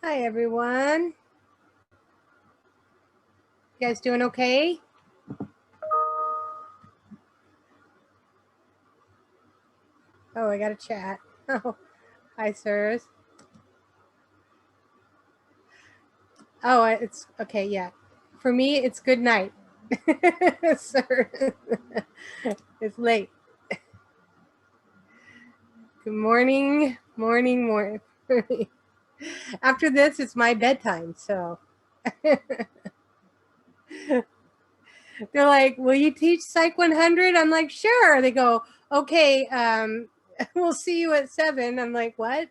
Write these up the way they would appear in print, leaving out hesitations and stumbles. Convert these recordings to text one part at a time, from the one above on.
Hi, everyone. You guys doing okay? Oh, I got a chat. Oh, hi, sirs. Oh, it's okay. Yeah. For me, it's good night. Sir, it's late. Good morning. Morning. After this, it's my bedtime. So they're like, will you teach Psyc100? I'm like, sure. They go, okay, we'll see you at 7. I'm like, what?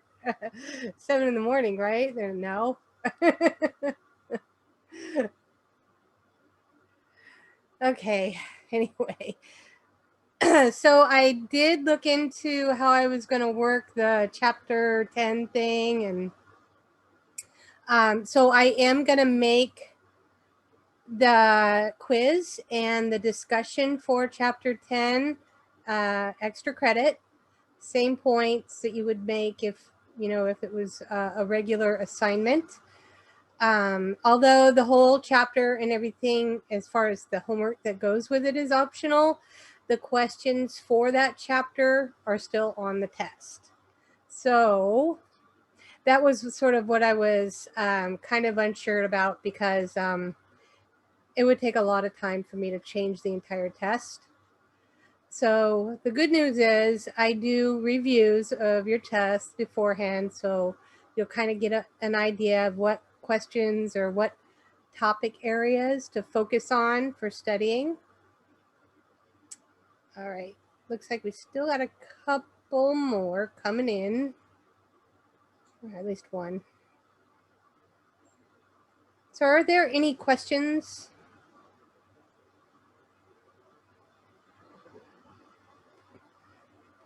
7 in the morning, right? They're no. Okay. Anyway, so I did look into how I was going to work the chapter 10 thing. And so I am going to make the quiz and the discussion for chapter 10 extra credit, same points that you would make if it was a regular assignment. Although the whole chapter and everything as far as the homework that goes with it is optional, the questions for that chapter are still on the test. So that was sort of what I was kind of unsure about, because it would take a lot of time for me to change the entire test. So the good news is I do reviews of your tests beforehand, so you'll kind of get an idea of what questions or what topic areas to focus on for studying. All right, looks like we still got a couple more coming in, or at least one. So are there any questions?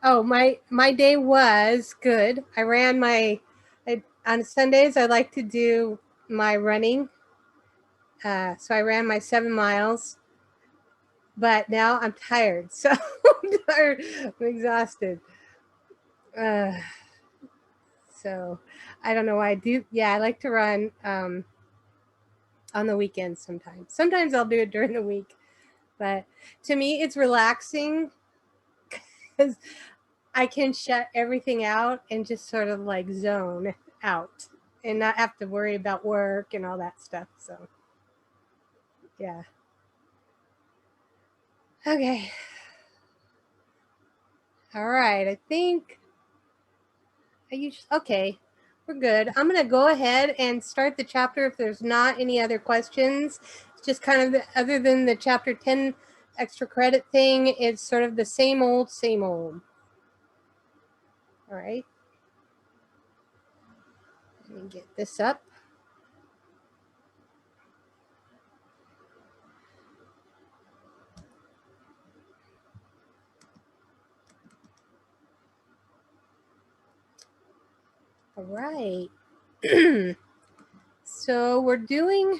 Oh, my day was good. I ran on Sundays I like to do my running. So I ran my 7 miles, but now I'm tired. So I'm tired. I'm exhausted. So I don't know why I do. Yeah, I like to run on the weekends sometimes. Sometimes I'll do it during the week. But to me, it's relaxing because I can shut everything out and just sort of like zone out and not have to worry about work and all that stuff. So, yeah. Okay. All right. I think okay. We're good. I'm going to go ahead and start the chapter if there's not any other questions. It's just kind of other than the chapter 10 extra credit thing, it's sort of the same old, same old. All right. Let me get this up. All right. So we're doing,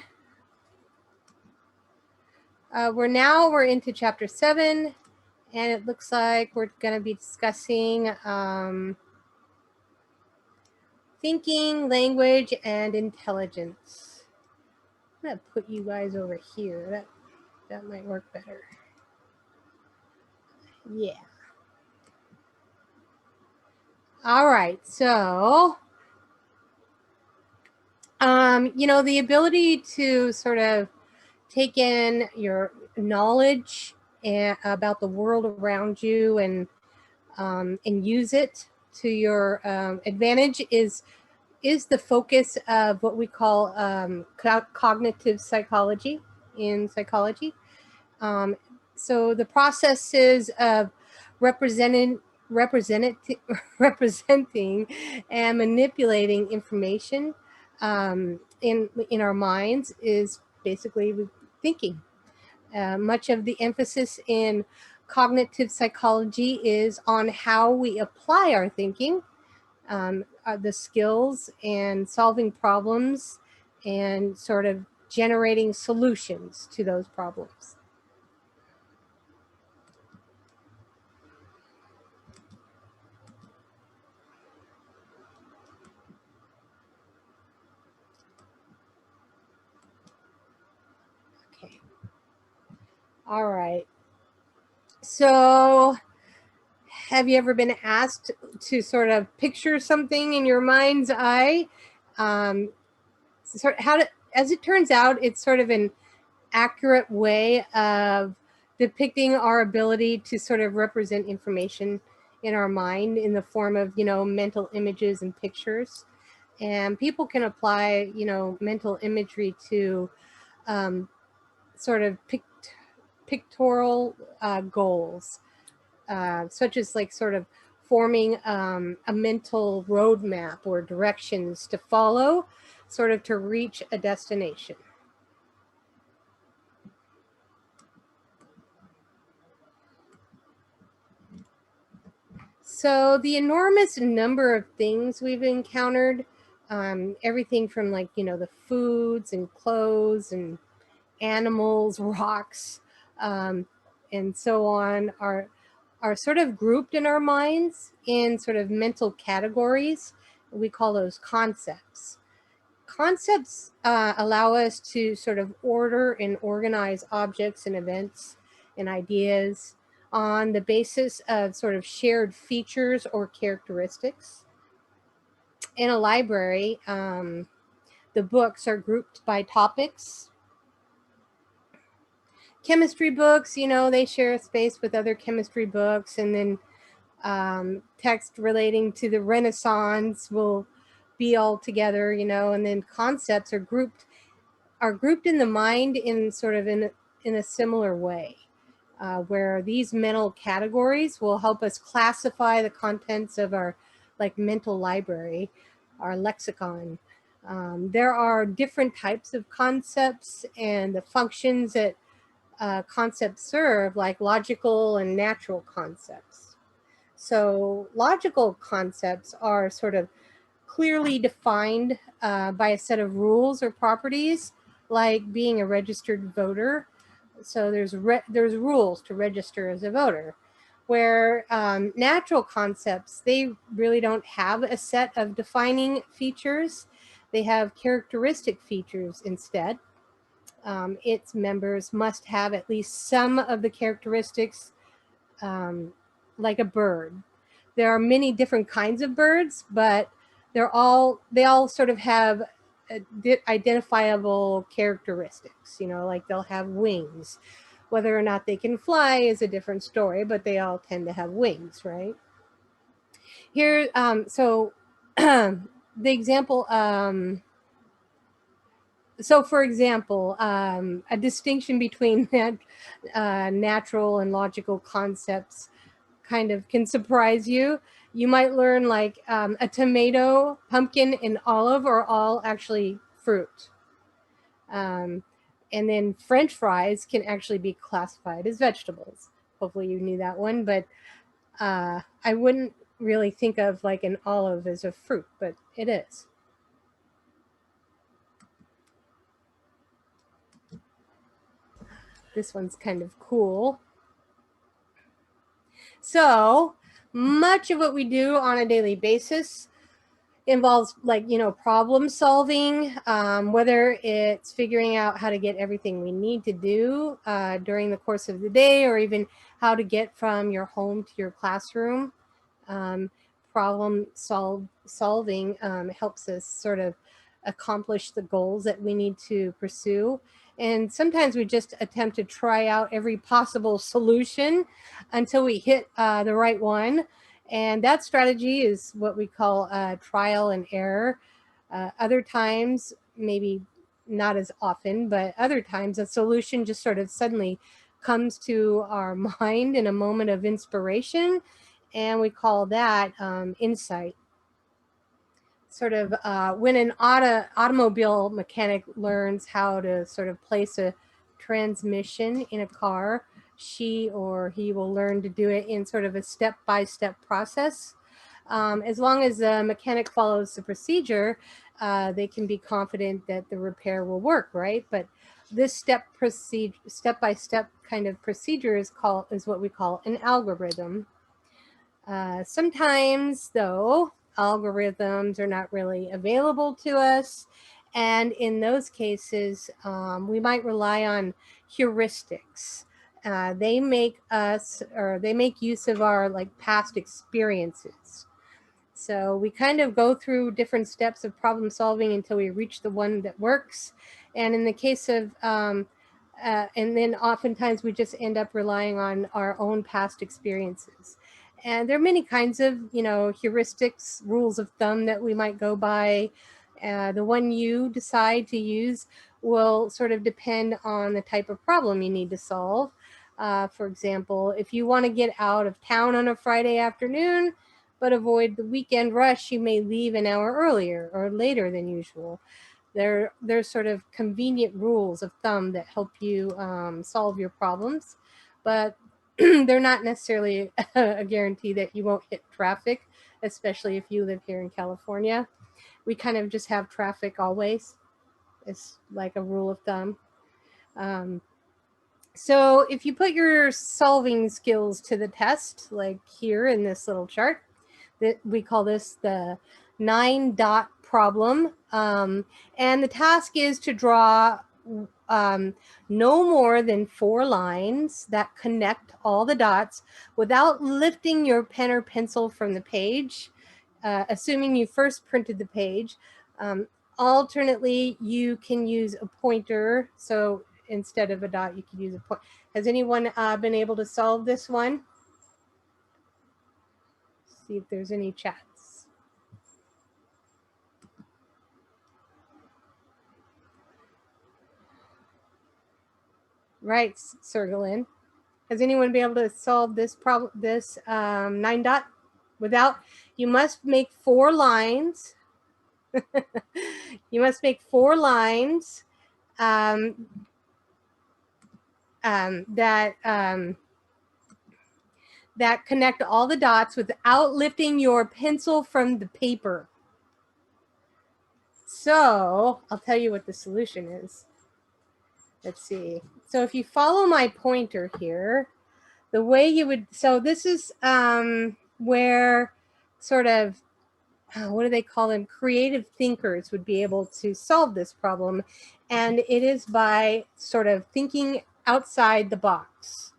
we're into chapter 7, and it looks like we're going to be discussing thinking, language, and intelligence. I'm going to put you guys over here. That might work better. Yeah. All right. So, the ability to sort of take in your knowledge about the world around you and use it to your advantage is the focus of what we call cognitive psychology in psychology. So the processes of representing and manipulating information in our minds is basically thinking. Much of the emphasis in cognitive psychology is on how we apply our thinking, the skills and solving problems and sort of generating solutions to those problems. All right. So, have you ever been asked to sort of picture something in your mind's eye? Um, as it turns out, it's sort of an accurate way of depicting our ability to sort of represent information in our mind in the form of, mental images and pictures. And people can apply, mental imagery to um, sort of pictorial goals, such as like sort of forming a mental roadmap or directions to follow, sort of to reach a destination. So the enormous number of things we've encountered, everything from like, the foods and clothes and animals, rocks, um, and so on, are sort of grouped in our minds in sort of mental categories. We call those concepts. Concepts allow us to sort of order and organize objects and events and ideas on the basis of sort of shared features or characteristics. In a library, the books are grouped by topics. Chemistry books, they share a space with other chemistry books, and then text relating to the Renaissance will be all together, and then concepts are grouped in the mind in sort of in a similar way, where these mental categories will help us classify the contents of our like mental library, our lexicon. There are different types of concepts and the functions that concepts serve, like logical and natural concepts. So logical concepts are sort of clearly defined by a set of rules or properties, like being a registered voter. So there's rules to register as a voter. Where natural concepts, they really don't have a set of defining features. They have characteristic features instead. Its members must have at least some of the characteristics, um, like a bird. There are many different kinds of birds, but they all sort of have identifiable characteristics. Like they'll have wings. Whether or not they can fly is a different story, but they all tend to have wings, right? Here, so the example. So, for example, a distinction between natural and logical concepts kind of can surprise you. You might learn like a tomato, pumpkin, and olive are all actually fruit. Um, and then French fries can actually be classified as vegetables. Hopefully you knew that one, but I wouldn't really think of like an olive as a fruit, but it is. This one's kind of cool. So much of what we do on a daily basis involves like, problem solving, whether it's figuring out how to get everything we need to do during the course of the day, or even how to get from your home to your classroom. um, solving helps us sort of accomplish the goals that we need to pursue. And sometimes we just attempt to try out every possible solution until we hit the right one. And that strategy is what we call trial and error. Other times, maybe not as often, but other times a solution just sort of suddenly comes to our mind in a moment of inspiration, and we call that insight. Sort of when an automobile mechanic learns how to sort of place a transmission in a car, she or he will learn to do it in sort of a step-by-step process. As long as the mechanic follows the procedure, they can be confident that the repair will work, right? But this step-by-step kind of procedure is what we call an algorithm. Sometimes, though, algorithms are not really available to us. And in those cases, we might rely on heuristics. They make use of our like past experiences. So we kind of go through different steps of problem solving until we reach the one that works. And in the case of, and then oftentimes we just end up relying on our own past experiences. And there are many kinds of, heuristics, rules of thumb that we might go by. The one you decide to use will sort of depend on the type of problem you need to solve. For example, if you want to get out of town on a Friday afternoon, but avoid the weekend rush, you may leave an hour earlier or later than usual. There's sort of convenient rules of thumb that help you solve your problems, but they're not necessarily a guarantee that you won't hit traffic, especially if you live here in California. We kind of just have traffic always. It's like a rule of thumb. So if you put your solving skills to the test, like here in this little chart, that we call this the 9-dot problem. And the task is to draw no more than 4 lines that connect all the dots without lifting your pen or pencil from the page, assuming you first printed the page. Alternately, you can use a pointer. So instead of a dot, you could use a point. Has anyone been able to solve this one? See if there's any chats. Right, Sergalin. Has anyone been able to solve this problem, this 9-dot without? You must make 4 lines. You must make 4 lines that connect all the dots without lifting your pencil from the paper. So I'll tell you what the solution is. Let's see. So if you follow my pointer here, the way you would, so this is where sort of, what do they call them? Creative thinkers would be able to solve this problem. And it is by sort of thinking outside the box.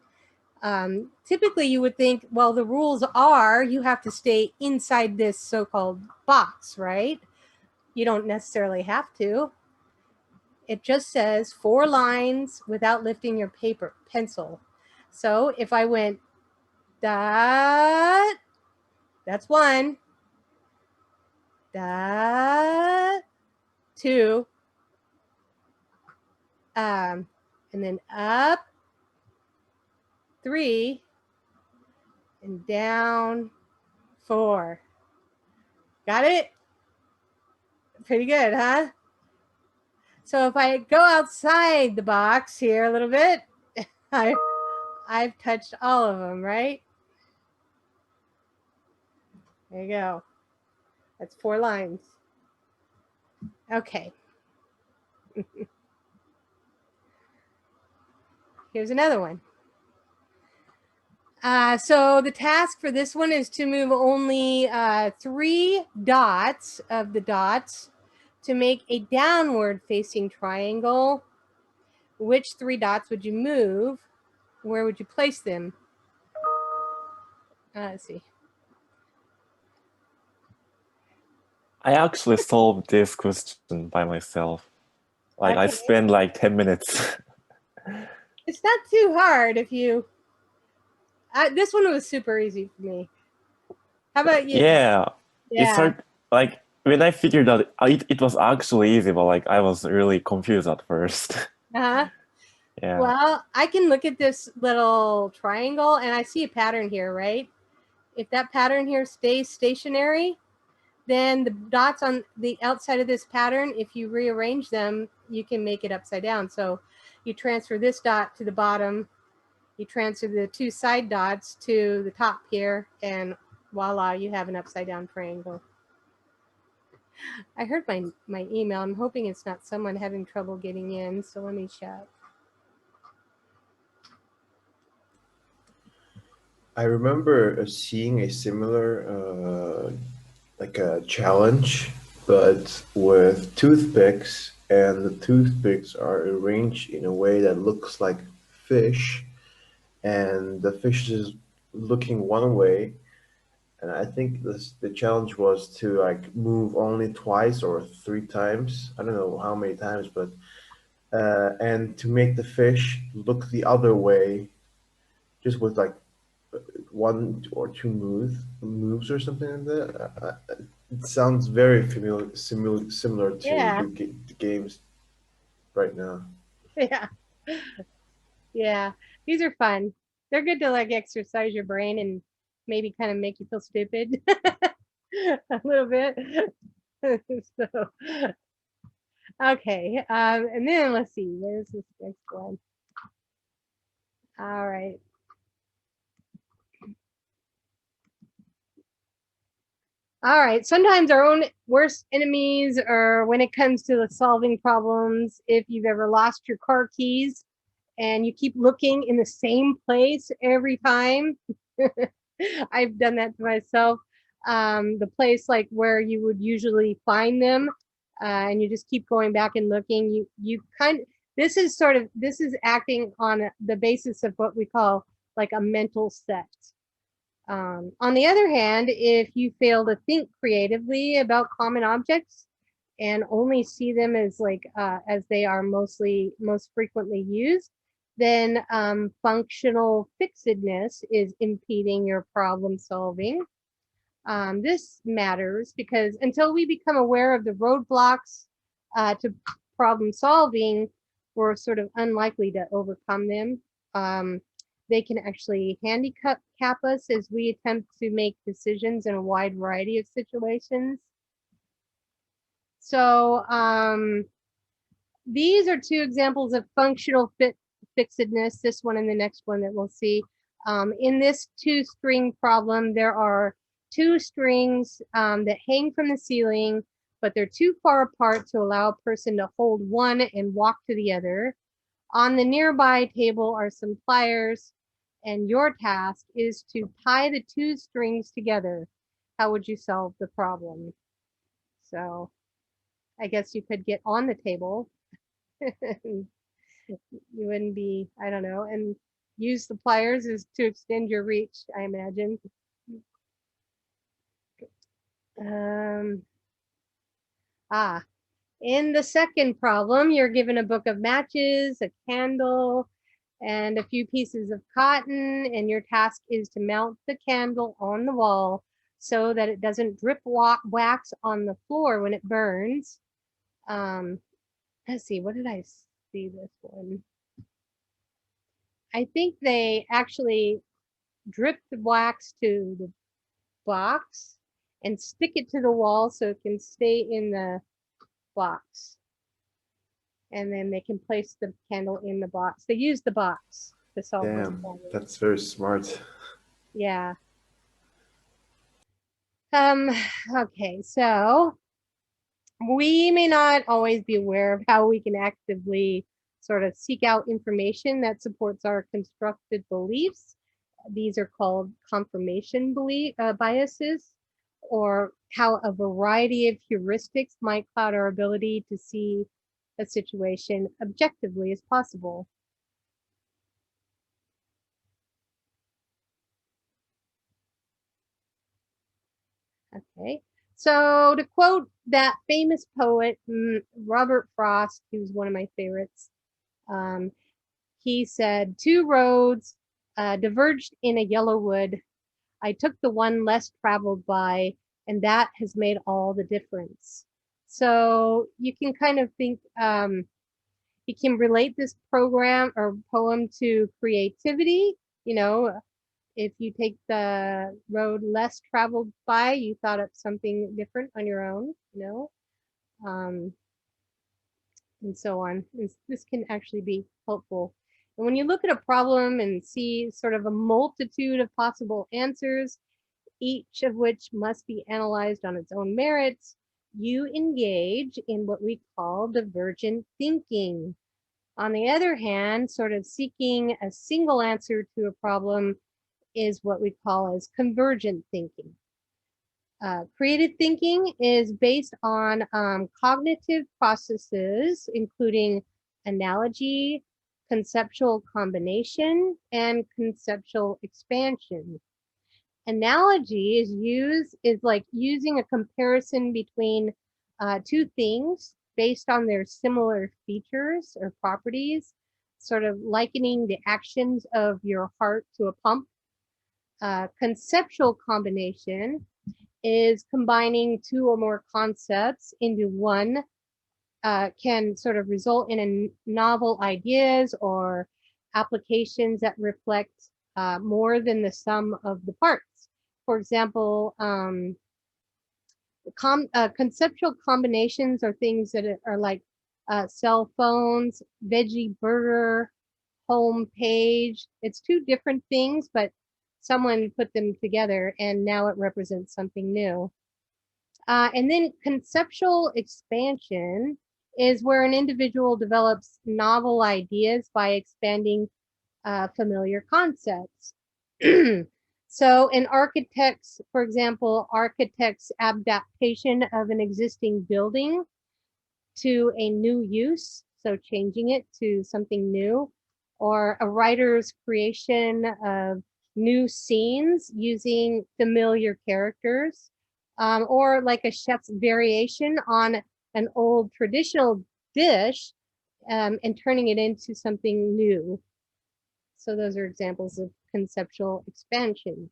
Typically you would think, well, the rules are you have to stay inside this so-called box, right? You don't necessarily have to. It just says 4 lines without lifting your pencil. So if I went dot, that's 1, dot 2, and then up 3, and down 4. Got it? Pretty good, huh? So if I go outside the box here a little bit, I've touched all of them, right? There you go. That's 4 lines. Okay. Here's another one. So the task for this one is to move only 3 dots of the dots to make a downward facing triangle. Which 3 dots would you move? Where would you place them? Let's see. I actually solved this question by myself. Like okay. I spent like 10 minutes. It's not too hard if you... this one was super easy for me. How about you? Yeah. It's hard. Like when I figured out it was actually easy, but like I was really confused at first. Uh-huh. Yeah. Well, I can look at this little triangle and I see a pattern here, right? If that pattern here stays stationary, then the dots on the outside of this pattern, if you rearrange them, you can make it upside down. So you transfer this dot to the bottom, you transfer the 2 side dots to the top here, and voila, you have an upside down triangle. I heard my email. I'm hoping it's not someone having trouble getting in, so let me check. I remember seeing a similar like a challenge, but with toothpicks, and the toothpicks are arranged in a way that looks like fish, and the fish is looking one way. And I think the challenge was to like move only twice or three times. I don't know how many times, but and to make the fish look the other way, just with like one or two moves or something like that. It sounds very similar to Yeah, the games right now. yeah, yeah. These are fun. They're good to like exercise your brain and maybe kind of make you feel stupid a little bit. So, okay. And then let's see, where's this next one? All right. All right. Sometimes our own worst enemies are when it comes to solving problems. If you've ever lost your car keys and you keep looking in the same place every time, I've done that to myself. The place like where you would usually find them, and you just keep going back and looking. You kind of, this is acting on the basis of what we call like a mental set. On the other hand, if you fail to think creatively about common objects and only see them as like as they are most frequently used, then functional fixedness is impeding your problem solving. This matters because until we become aware of the roadblocks to problem solving, we're sort of unlikely to overcome them. They can actually handicap us as we attempt to make decisions in a wide variety of situations. So these are two examples of functional fixedness, this one and the next one that we'll see. In this two-string problem, there are two strings that hang from the ceiling, but they're too far apart to allow a person to hold one and walk to the other. On the nearby table are some pliers, and your task is to tie the two strings together. How would you solve the problem? So I guess you could get on the table. You wouldn't be, I don't know, and use the pliers is to extend your reach, I imagine. Um, in the second problem, you're given a book of matches, a candle, and a few pieces of cotton, and your task is to mount the candle on the wall so that it doesn't drip wax on the floor when it burns. Let's see, what did I see this one? I think they actually drip the wax to the box and stick it to the wall so it can stay in the box. And then they can place the candle in the box. They use the box to solve this Damn, problem. that's very smart. Yeah. Okay, so we may not always be aware of how we can actively sort of seek out information that supports our constructed beliefs. These are called confirmation biases, or how a variety of heuristics might cloud our ability to see a situation objectively as possible. Okay, so to quote that famous poet, Robert Frost, who's one of my favorites, he said, "Two roads diverged in a yellow wood. I took the one less traveled by, and that has made all the difference." So you can kind of think, you can relate this program or poem to creativity. You know, if you take the road less traveled by, you thought up something different on your own, you know, and so on. This can actually be helpful. And when you look at a problem and see sort of a multitude of possible answers, each of which must be analyzed on its own merits, you engage in what we call divergent thinking. On the other hand, sort of seeking a single answer to a problem is what we call as convergent thinking. Creative thinking is based on cognitive processes, including analogy, conceptual combination, and conceptual expansion. Analogy is like using a comparison between two things based on their similar features or properties, sort of likening the actions of your heart to a pump. Conceptual combination is combining two or more concepts into one, can sort of result in a novel ideas or applications that reflect more than the sum of the parts. For example, conceptual combinations are things that are like cell phones, veggie burger, home page. It's two different things, but someone put them together and now it represents something new. And then conceptual expansion is where an individual develops novel ideas by expanding familiar concepts. So in architects, for example, architects' adaptation of an existing building to a new use, so changing it to something new, or a writer's creation of new scenes using familiar characters, or like a chef's variation on an old traditional dish and turning it into something new. So those are examples of conceptual expansion.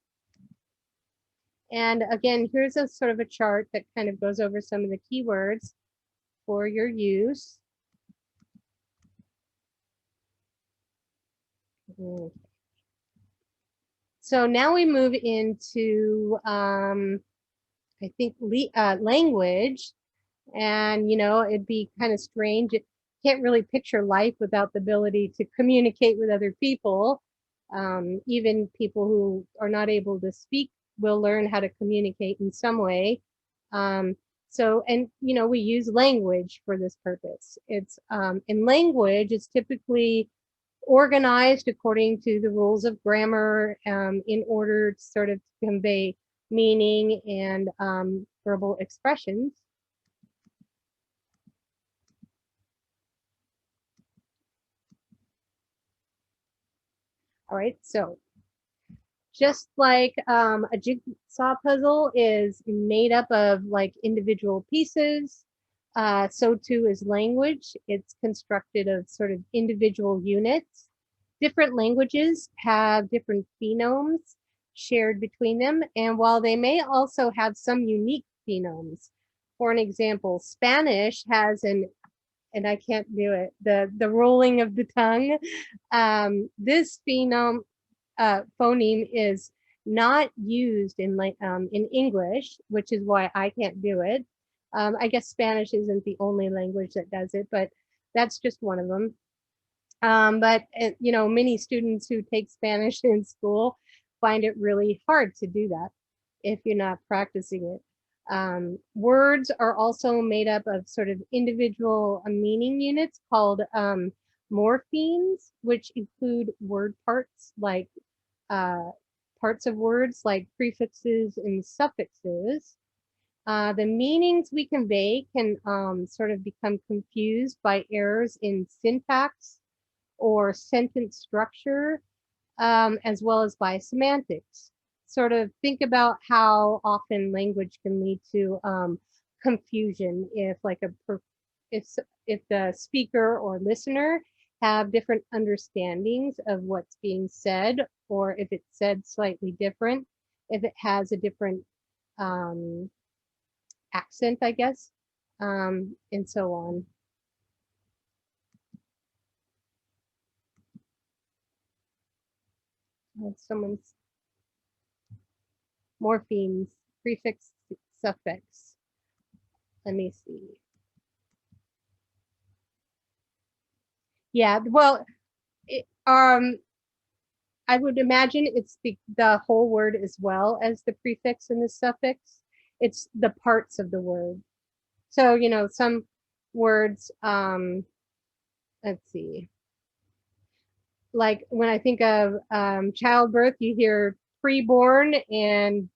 And again, here's a sort of a chart that kind of goes over some of the keywords for your use. So now we move into, I think, language. And, you know, it'd be kind of strange. It can't really picture life without the ability to communicate with other people. Even people who are not able to speak will learn how to communicate in some way. So, and, you know, we use language for this purpose. It's in language, it's typically organized according to the rules of grammar in order to sort of convey meaning and verbal expressions. All right, so just like a jigsaw puzzle is made up of like individual pieces, so too is language. It's constructed of sort of individual units. Different languages have different phonemes shared between them, and while they may also have some unique phonemes. For an example, Spanish has and I can't do it, the rolling of the tongue. This phoneme is not used in English, which is why I can't do it. I guess Spanish isn't the only language that does it, but that's just one of them. But you know, many students who take Spanish in school find it really hard to do that if you're not practicing it. Words are also made up of sort of individual meaning units called morphemes, which include word parts like parts of words like prefixes and suffixes. The meanings we convey can sort of become confused by errors in syntax or sentence structure, as well as by semantics. Sort of think about how often language can lead to confusion if like if the speaker or listener have different understandings of what's being said, or if it's said slightly different, if it has a different accent, I guess, and so on. Someone's morphemes, prefix, suffix. Let me see. Yeah, well, I would imagine it's the whole word as well as the prefix and the suffix. It's the parts of the word. So, you know, some words, let's see. Like when I think of childbirth, you hear preborn and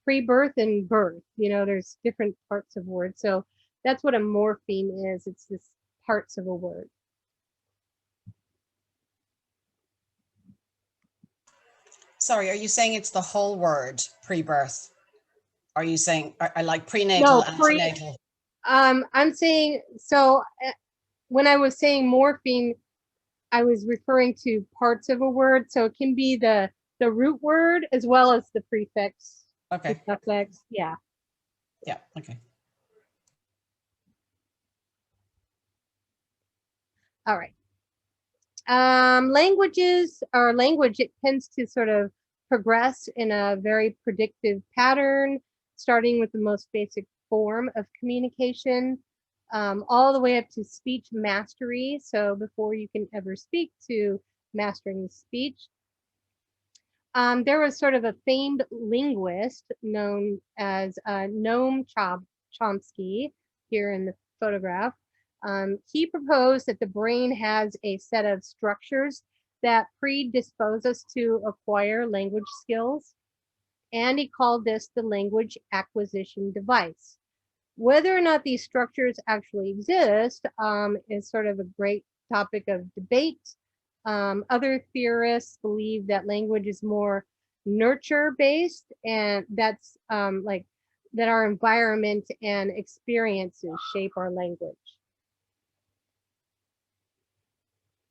pre-birth and birth. You know, there's different parts of words. So that's what a morpheme is. It's this parts of a word. Sorry, are you saying it's the whole word pre-birth? Are you saying I like No, prenatal, antenatal? I'm saying, so when I was saying morphine, I was referring to parts of a word. So it can be the root word as well as the prefix. Okay. The suffix. Yeah. Yeah. Okay. All right. Languages or language, it tends to sort of progress in a very predictive pattern, starting with the most basic form of communication, all the way up to speech mastery. So before you can ever speak, to mastering speech. There was sort of a famed linguist known as Noam Chomsky here in the photograph. He proposed that the brain has a set of structures that predispose us to acquire language skills, and he called this the language acquisition device. Whether or not these structures actually exist is sort of a great topic of debate. Other theorists believe that language is more nurture based, and that's like that our environment and experiences shape our language.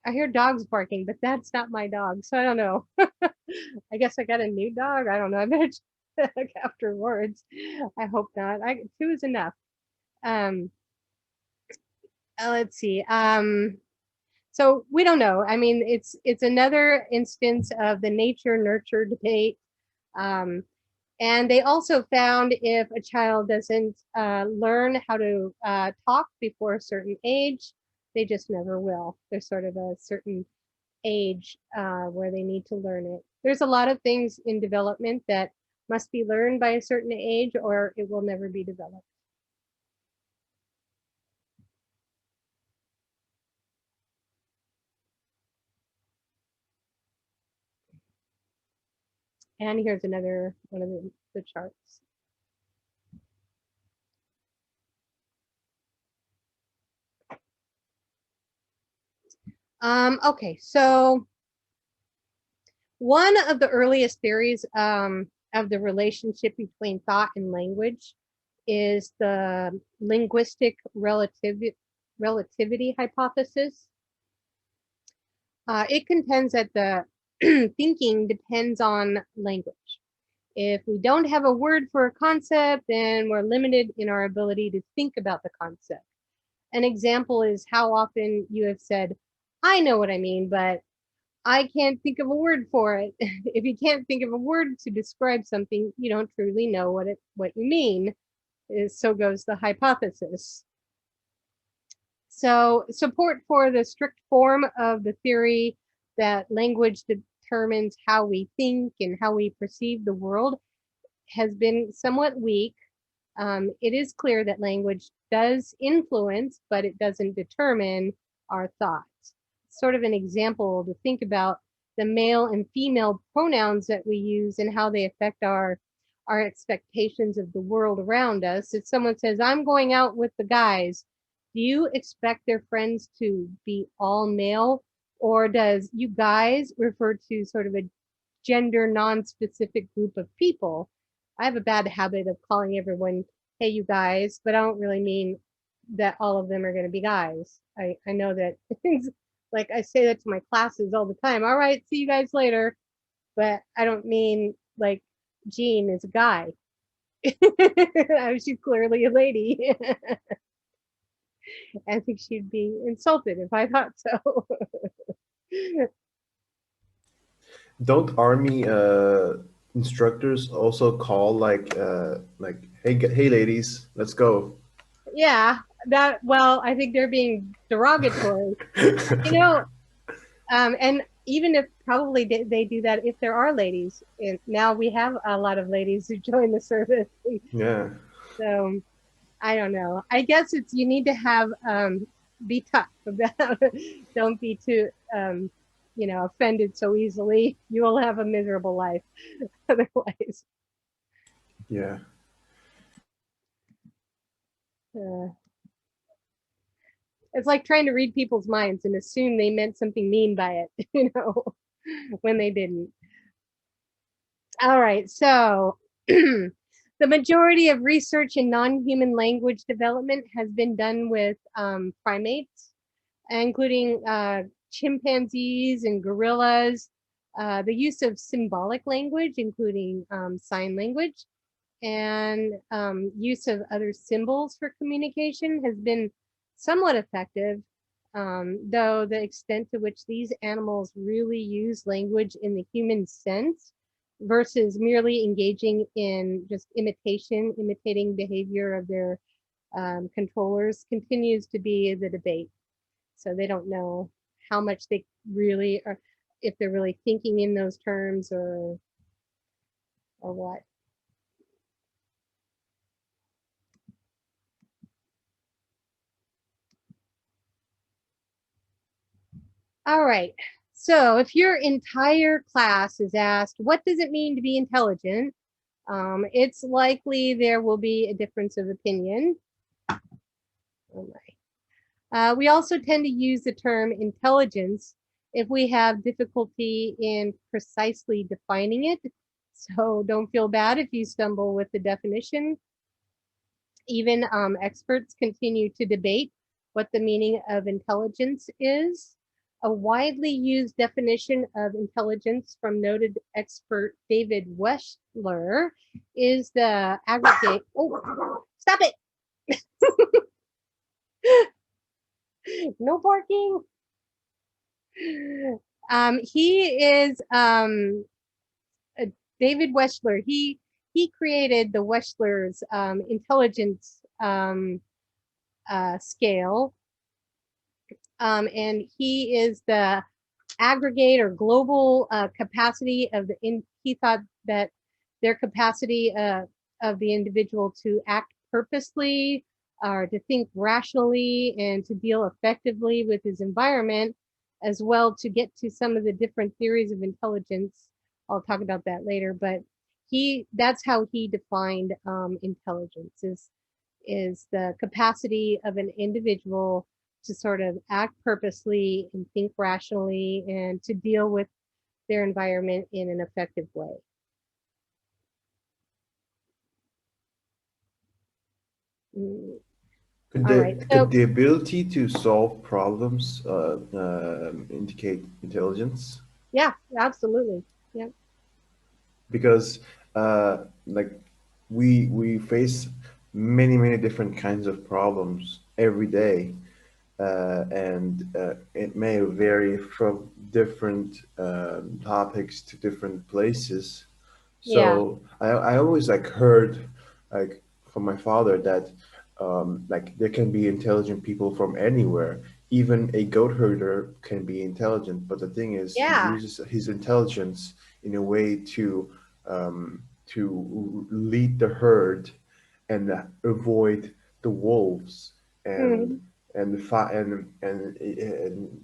I hear dogs barking, but that's not my dog, so I don't know. I guess I got a new dog. I don't know. I better check afterwards. I hope not. Two is enough. Let's see. So we don't know. I mean, it's another instance of the nature nurture debate. And they also found if a child doesn't learn how to talk before a certain age, they just never will. There's sort of a certain age where they need to learn it. There's a lot of things in development that must be learned by a certain age or it will never be developed. And here's another one of the charts. Okay, so one of the earliest theories of the relationship between thought and language is the linguistic relativity hypothesis. It contends that the thinking depends on language. If we don't have a word for a concept, then we're limited in our ability to think about the concept. An example is how often you have said, I know what I mean, but I can't think of a word for it. If you can't think of a word to describe something, you don't truly know what you mean. So goes the hypothesis. So support for the strict form of the theory that language determines how we think and how we perceive the world has been somewhat weak. It is clear that language does influence, but it doesn't determine our thoughts. Sort of an example to think about the male and female pronouns that we use and how they affect our expectations of the world around us. If someone says, I'm going out with the guys, do you expect their friends to be all male? Or does you guys refer to sort of a gender non-specific group of people? I have a bad habit of calling everyone, hey, you guys, but I don't really mean that all of them are going to be guys. I know that like I say that to my classes all the time. All right, see you guys later. But I don't mean like Jean is a guy. She's clearly a lady. I think she'd be insulted if I thought so. Don't army instructors also call like hey ladies, let's go? Yeah, well, I think they're being derogatory. And even if probably they do that if there are ladies, and now we have a lot of ladies who join the service. Yeah. So I don't know. I guess you need to have be tough about it. Don't be too offended so easily. You will have a miserable life otherwise. Yeah. It's like trying to read people's minds and assume they meant something mean by it, when they didn't. All right, so the majority of research in non-human language development has been done with primates, including chimpanzees and gorillas. The use of symbolic language, including sign language, and use of other symbols for communication has been somewhat effective, though the extent to which these animals really use language in the human sense versus merely engaging in just imitating behavior of their controllers continues to be the debate. So they don't know how much they really are, if they're really thinking in those terms or what. All right. So if your entire class is asked, what does it mean to be intelligent? It's likely there will be a difference of opinion. All right. We also tend to use the term intelligence if we have difficulty in precisely defining it. So don't feel bad if you stumble with the definition. Even experts continue to debate what the meaning of intelligence is. A widely used definition of intelligence from noted expert David Weschler is the aggregate. Oh, stop it! No barking. He is David Weschler. He created the Weschler's intelligence scale, and he is the aggregate or global capacity of he thought that their capacity of the individual to act purposely or to think rationally and to deal effectively with his environment, as well to get to some of the different theories of intelligence. I'll talk about that later, but that's how he defined intelligence is the capacity of an individual to sort of act purposely and think rationally and to deal with their environment in an effective way. Could the ability to solve problems indicate intelligence? Yeah, absolutely. Yeah. Because like we face many different kinds of problems every day, and it may vary from different topics to different places. So yeah. I always like heard like from my father that like there can be intelligent people from anywhere. Even a goat herder can be intelligent, but the thing is, he uses his intelligence in a way to lead the herd and avoid the wolves and and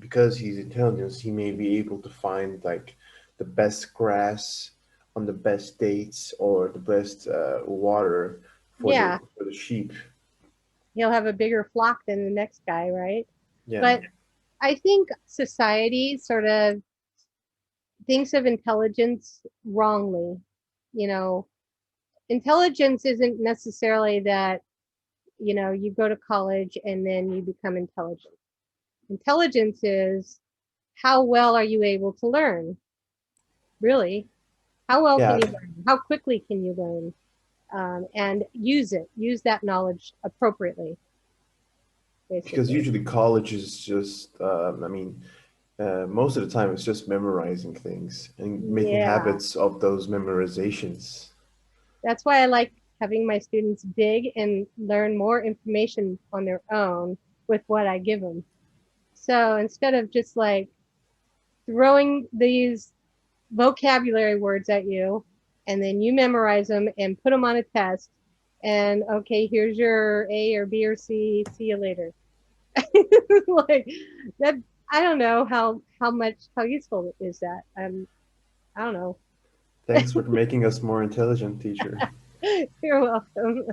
because he's intelligent, he may be able to find like the best grass on the best dates or the best water for the sheep. He'll have a bigger flock than the next guy, right? Yeah. But I think society sort of thinks of intelligence wrongly. You know, intelligence isn't necessarily that, you know, you go to college and then you become intelligent. Intelligence is how well are you able to learn? Really? How well can you learn? How quickly can you learn? And use that knowledge appropriately. Basically. Because usually college is just, I mean, most of the time it's just memorizing things and making habits of those memorizations. That's why I like having my students dig and learn more information on their own with what I give them. So instead of just like throwing these vocabulary words at you and then you memorize them and put them on a test and okay, here's your A or B or C, see you later. Like that, I don't know how useful is that. I don't know. Thanks for making us more intelligent, teacher. You're welcome.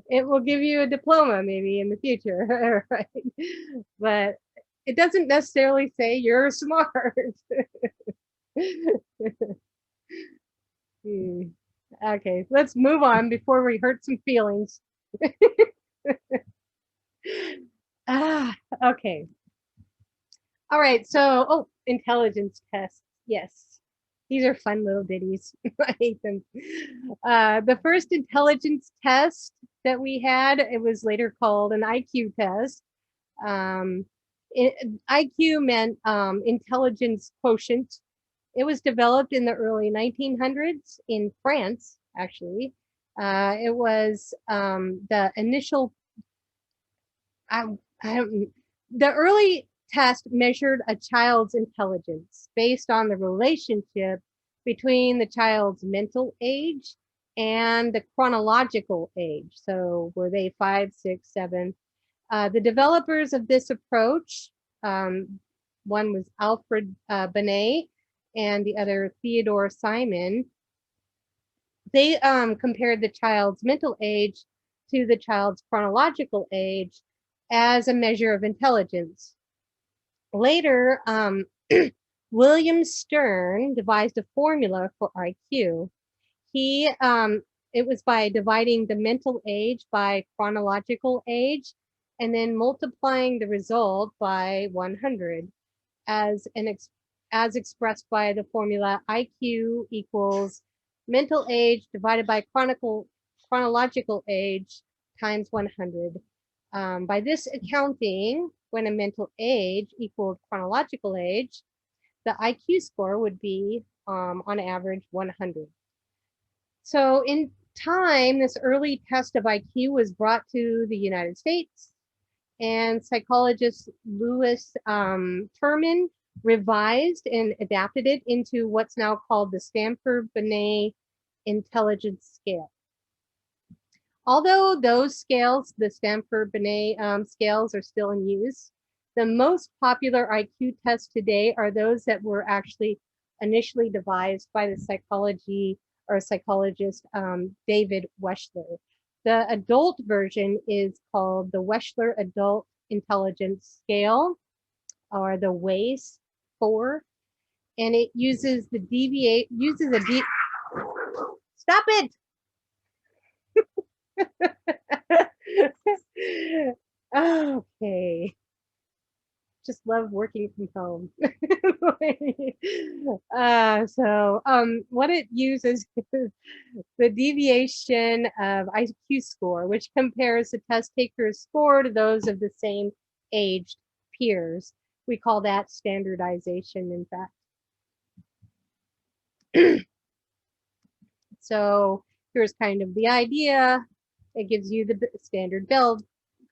It will give you a diploma maybe in the future, right? But it doesn't necessarily say you're smart. Okay, let's move on before we hurt some feelings. Okay. All right, so, oh, intelligence tests. Yes, these are fun little ditties. I hate them. The first intelligence test that we had, it was later called an IQ test. IQ meant intelligence quotient. It was developed in the early 1900s in France, actually. It was the initial, I, I don't, the early test measured a child's intelligence based on the relationship between the child's mental age and the chronological age. So were they 5, 6, 7? The developers of this approach, one was Alfred Binet and the other Theodore Simon. They compared the child's mental age to the child's chronological age as a measure of intelligence. Later, William Stern devised a formula for IQ. It was by dividing the mental age by chronological age and then multiplying the result by 100 as expressed by the formula IQ equals mental age divided by chronological age times 100. By this accounting, when a mental age equaled chronological age, the IQ score would be on average 100. So in time, this early test of IQ was brought to the United States, and psychologist Louis Terman revised and adapted it into what's now called the Stanford-Binet Intelligence Scale. Although those scales, the Stanford-Binet scales, are still in use, the most popular IQ tests today are those that were actually initially devised by the psychologist David Wechsler. The adult version is called the Wechsler Adult Intelligence Scale, or the WAIS 4, and it uses Stop it! Okay. Just love working from home. What it uses is the deviation of IQ score, which compares the test taker's score to those of the same aged peers. We call that standardization, in fact. So here's kind of the idea. It gives you the standard bell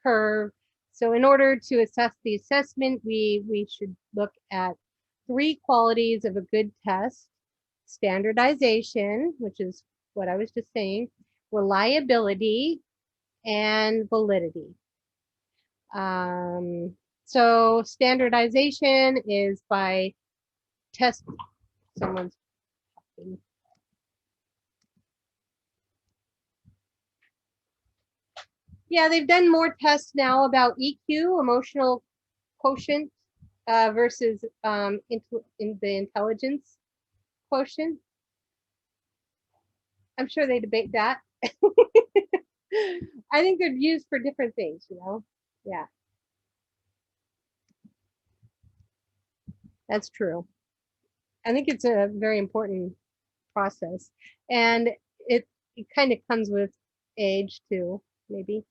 curve. So in order to assess the assessment, we should look at 3 qualities of a good test: standardization, which is what I was just saying, reliability, and validity. So standardization is by test. Someone's talking. Yeah, they've done more tests now about EQ, emotional quotient, versus in the intelligence quotient. I'm sure they debate that. I think they're used for different things, you know? Yeah. That's true. I think it's a very important process. And it kind of comes with age too, maybe.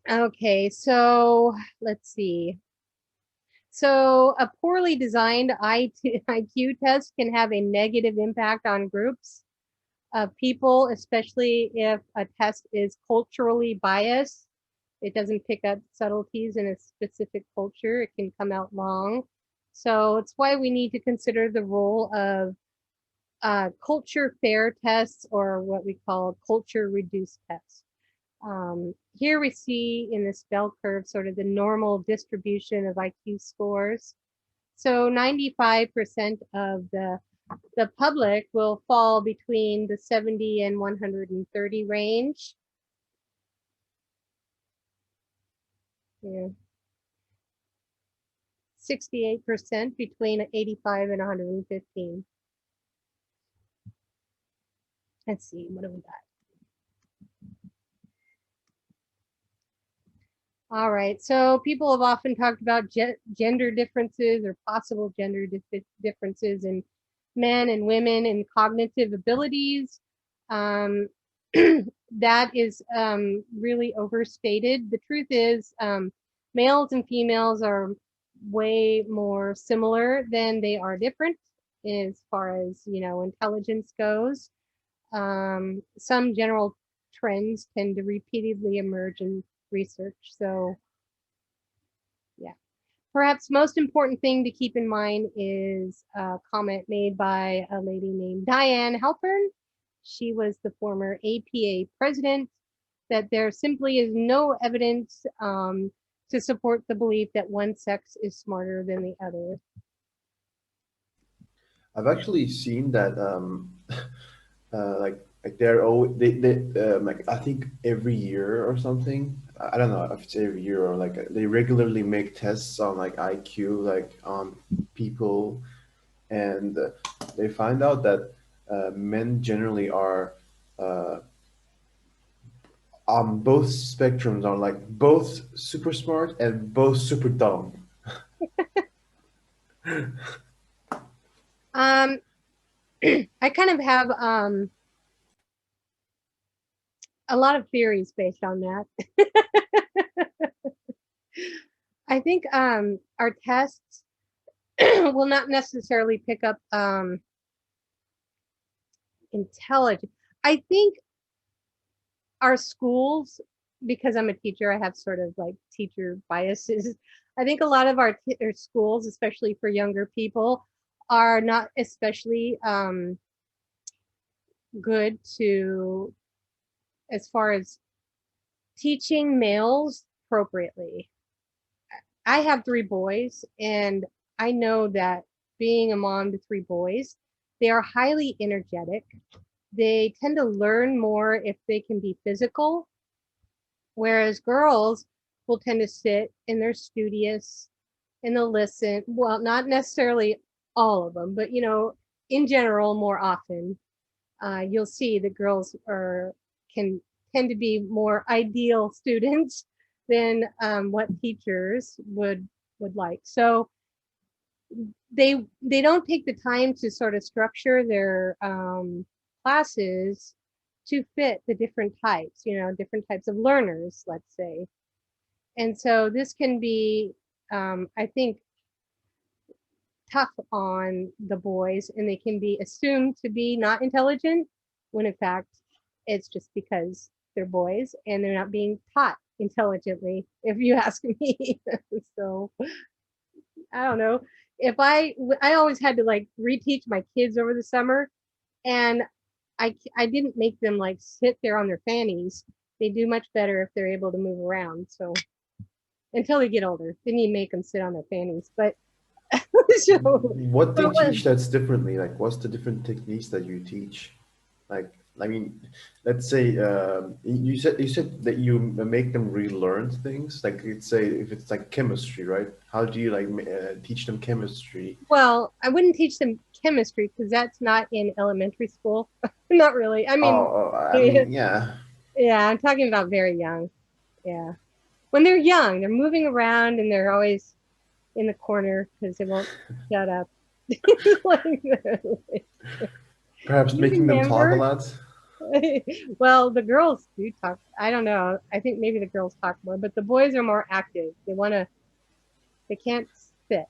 Okay, so let's see. So a poorly designed IQ test can have a negative impact on groups of people, especially if a test is culturally biased. It doesn't pick up subtleties in a specific culture. It can come out wrong. So it's why we need to consider the role of culture fair tests, or what we call culture reduced tests. Here we see in this bell curve sort of the normal distribution of IQ scores. So 95% of the public will fall between the 70 and 130 range. Yeah. 68% between 85 and 115. Let's see, what do we got? All right, so people have often talked about gender differences or possible gender differences in men and women and cognitive abilities. That is really overstated. The truth is, males and females are way more similar than they are different as far as, you know, intelligence goes. Some general trends tend to repeatedly emerge in research. So yeah, perhaps most important thing to keep in mind is a comment made by a lady named Diane Halpern. She was the former APA president, that there simply is no evidence to support the belief that one sex is smarter than the other. I've actually seen that like they're always like I think every year or something. I don't know if it's every year or like they regularly make tests on like IQ like on people, and they find out that men generally are uh, on both spectrums, are like both super smart and both super dumb. Um, I kind of have a lot of theories based on that. I think our tests will not necessarily pick up intelligence. I think our schools, because I'm a teacher, I have sort of like teacher biases. I think a lot of our schools, especially for younger people, are not especially good to, as far as teaching males appropriately. I have 3 boys, and I know that being a mom to 3 boys, they are highly energetic. They tend to learn more if they can be physical, whereas girls will tend to sit and they're studious and they'll listen. Well, not necessarily all of them, but you know, in general, more often, you'll see that girls can tend to be more ideal students than what teachers would like. So they don't take the time to sort of structure their classes to fit the different types, you know, different types of learners, let's say. And so this can be, I think, tough on the boys, and they can be assumed to be not intelligent when in fact it's just because they're boys and they're not being taught intelligently, if you ask me. So I don't know. If I always had to like reteach my kids over the summer, and I didn't make them like sit there on their fannies. They do much better if they're able to move around. So until they get older, then you make them sit on their fannies. But so, What do you but teach that's differently? Like, what's the different techniques that you teach? Like, I mean, let's say you said that you make them relearn things. Like, let's say if it's like chemistry, right? How do you like teach them chemistry? well, I wouldn't teach them chemistry because that's not in elementary school. Not really. I mean, I mean, yeah. yeah, I'm talking about very young. Yeah. When they're young, they're moving around and they're always in the corner because they won't shut up. Like, Perhaps you making them talk a remember? lot. Well, the girls do talk. I don't know. I think maybe the girls talk more, but the boys are more active. They can't sit.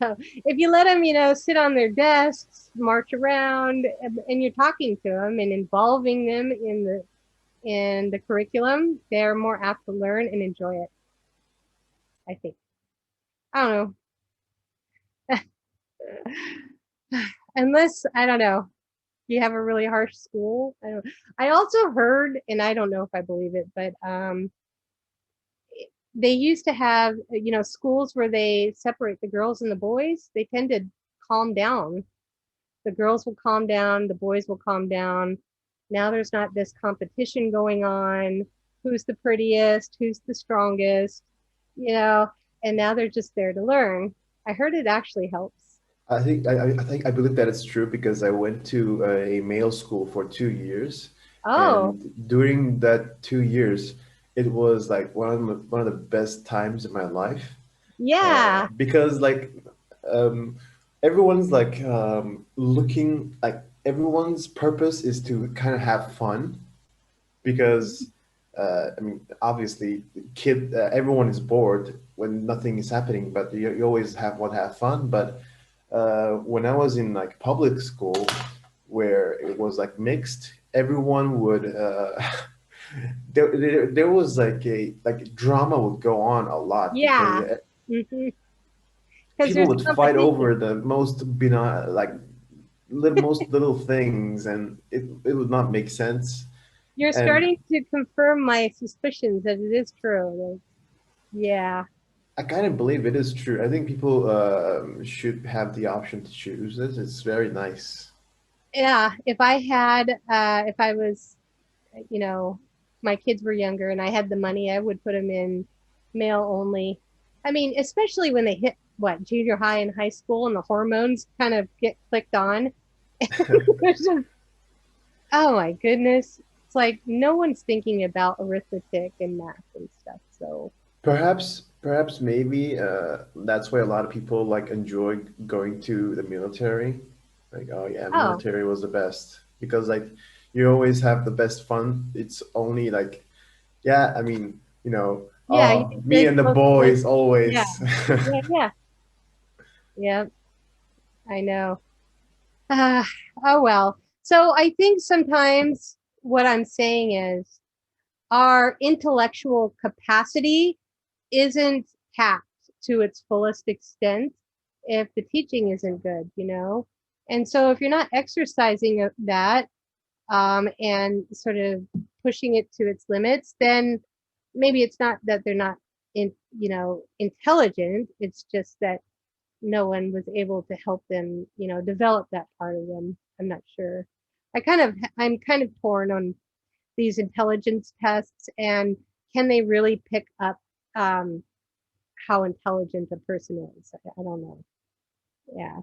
So if you let them, you know, sit on their desks, march around, and you're talking to them and involving them in the curriculum, they're more apt to learn and enjoy it, I think. I don't know. Unless, I don't know, you have a really harsh school. I also heard, and I don't know if I believe it, but they used to have, you know, schools where they separate the girls and the boys. They tend to calm down. The girls will calm down, the boys will calm down. Now there's not this competition going on. Who's the prettiest? Who's the strongest? You know, and now they're just there to learn. I heard it actually helps. I believe that it's true because I went to a male school for 2 years, Oh, and during that 2 years, it was like one of the best times in my life, yeah, because like um, everyone's like looking like everyone's purpose is to kind of have fun because I mean, obviously, everyone is bored when nothing is happening, but you always want to have fun. But when I was in like public school, where it was like mixed, everyone would there was like drama would go on a lot because yeah. Because people there's would fight over competition. the most benign, like most little things, and it would not make sense. You're And starting to confirm my suspicions that it is true. Like, yeah. I kind of believe it is true. I think people should have the option to choose this. It's very nice. Yeah, if I was, you know, my kids were younger and I had the money, I would put them in male only. I mean, especially when they hit what, junior high and high school and the hormones kind of get clicked on. It's just, oh my goodness. It's like no one's thinking about arithmetic and math and stuff. So, Perhaps maybe that's why a lot of people like enjoy going to the military. Like, oh yeah, oh, military was the best because like you always have the best fun. It's only like, yeah, I mean, yeah, you get me very and the close with, boys yeah, always. yeah, yeah, I know. Uh, oh well. So I think sometimes what I'm saying is our intellectual capacity isn't tapped to its fullest extent if the teaching isn't good, you know? And so if you're not exercising that and sort of pushing it to its limits, then maybe it's not that they're not intelligent. It's just that no one was able to help them, develop that part of them. I'm not sure. I'm kind of torn on these intelligence tests and can they really pick up um, how intelligent a person is? I don't know. Yeah.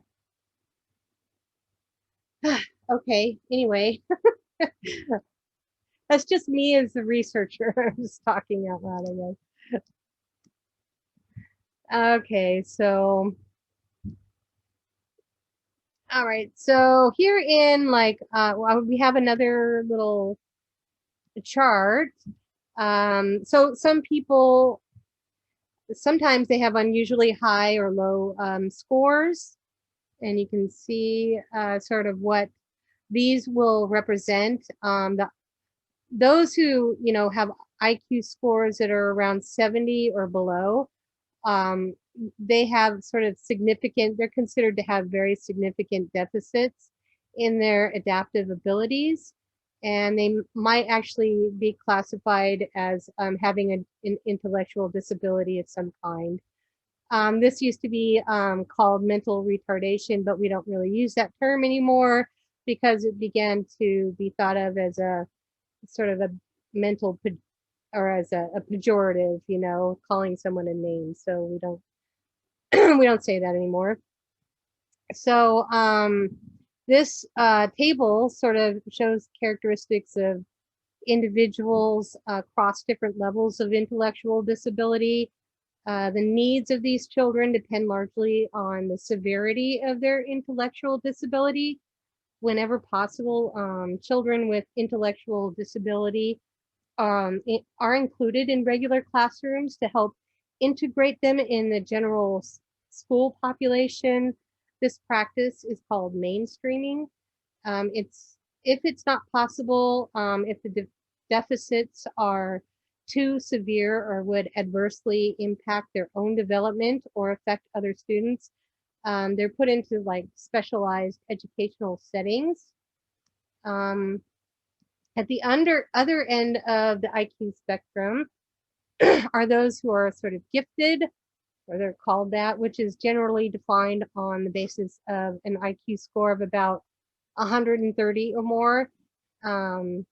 Okay. Anyway, that's just me as the researcher. I'm just talking out loud, I guess. Okay. So, all right. So here in well, we have another little chart. So some people sometimes they have unusually high or low scores, and you can see sort of what these will represent. Those who have IQ scores that are around 70 or below, um, they have sort of significant. They're considered to have very significant deficits in their adaptive abilities, and they might actually be classified as having an intellectual disability of some kind. This used to be called mental retardation, but we don't really use that term anymore because it began to be thought of as a sort of a mental or as a pejorative, calling someone a name. So we don't we don't say that anymore. So this table sort of shows characteristics of individuals across different levels of intellectual disability. The needs of these children depend largely on the severity of their intellectual disability. Whenever possible, children with intellectual disability are included in regular classrooms to help integrate them in the general school population. This practice is called mainstreaming. It's if it's not possible, if the deficits are too severe or would adversely impact their own development or affect other students, they're put into like specialized educational settings. Um, at the other end of the IQ spectrum are those who are sort of gifted, or they're called that, which is generally defined on the basis of an IQ score of about 130 or more. Um,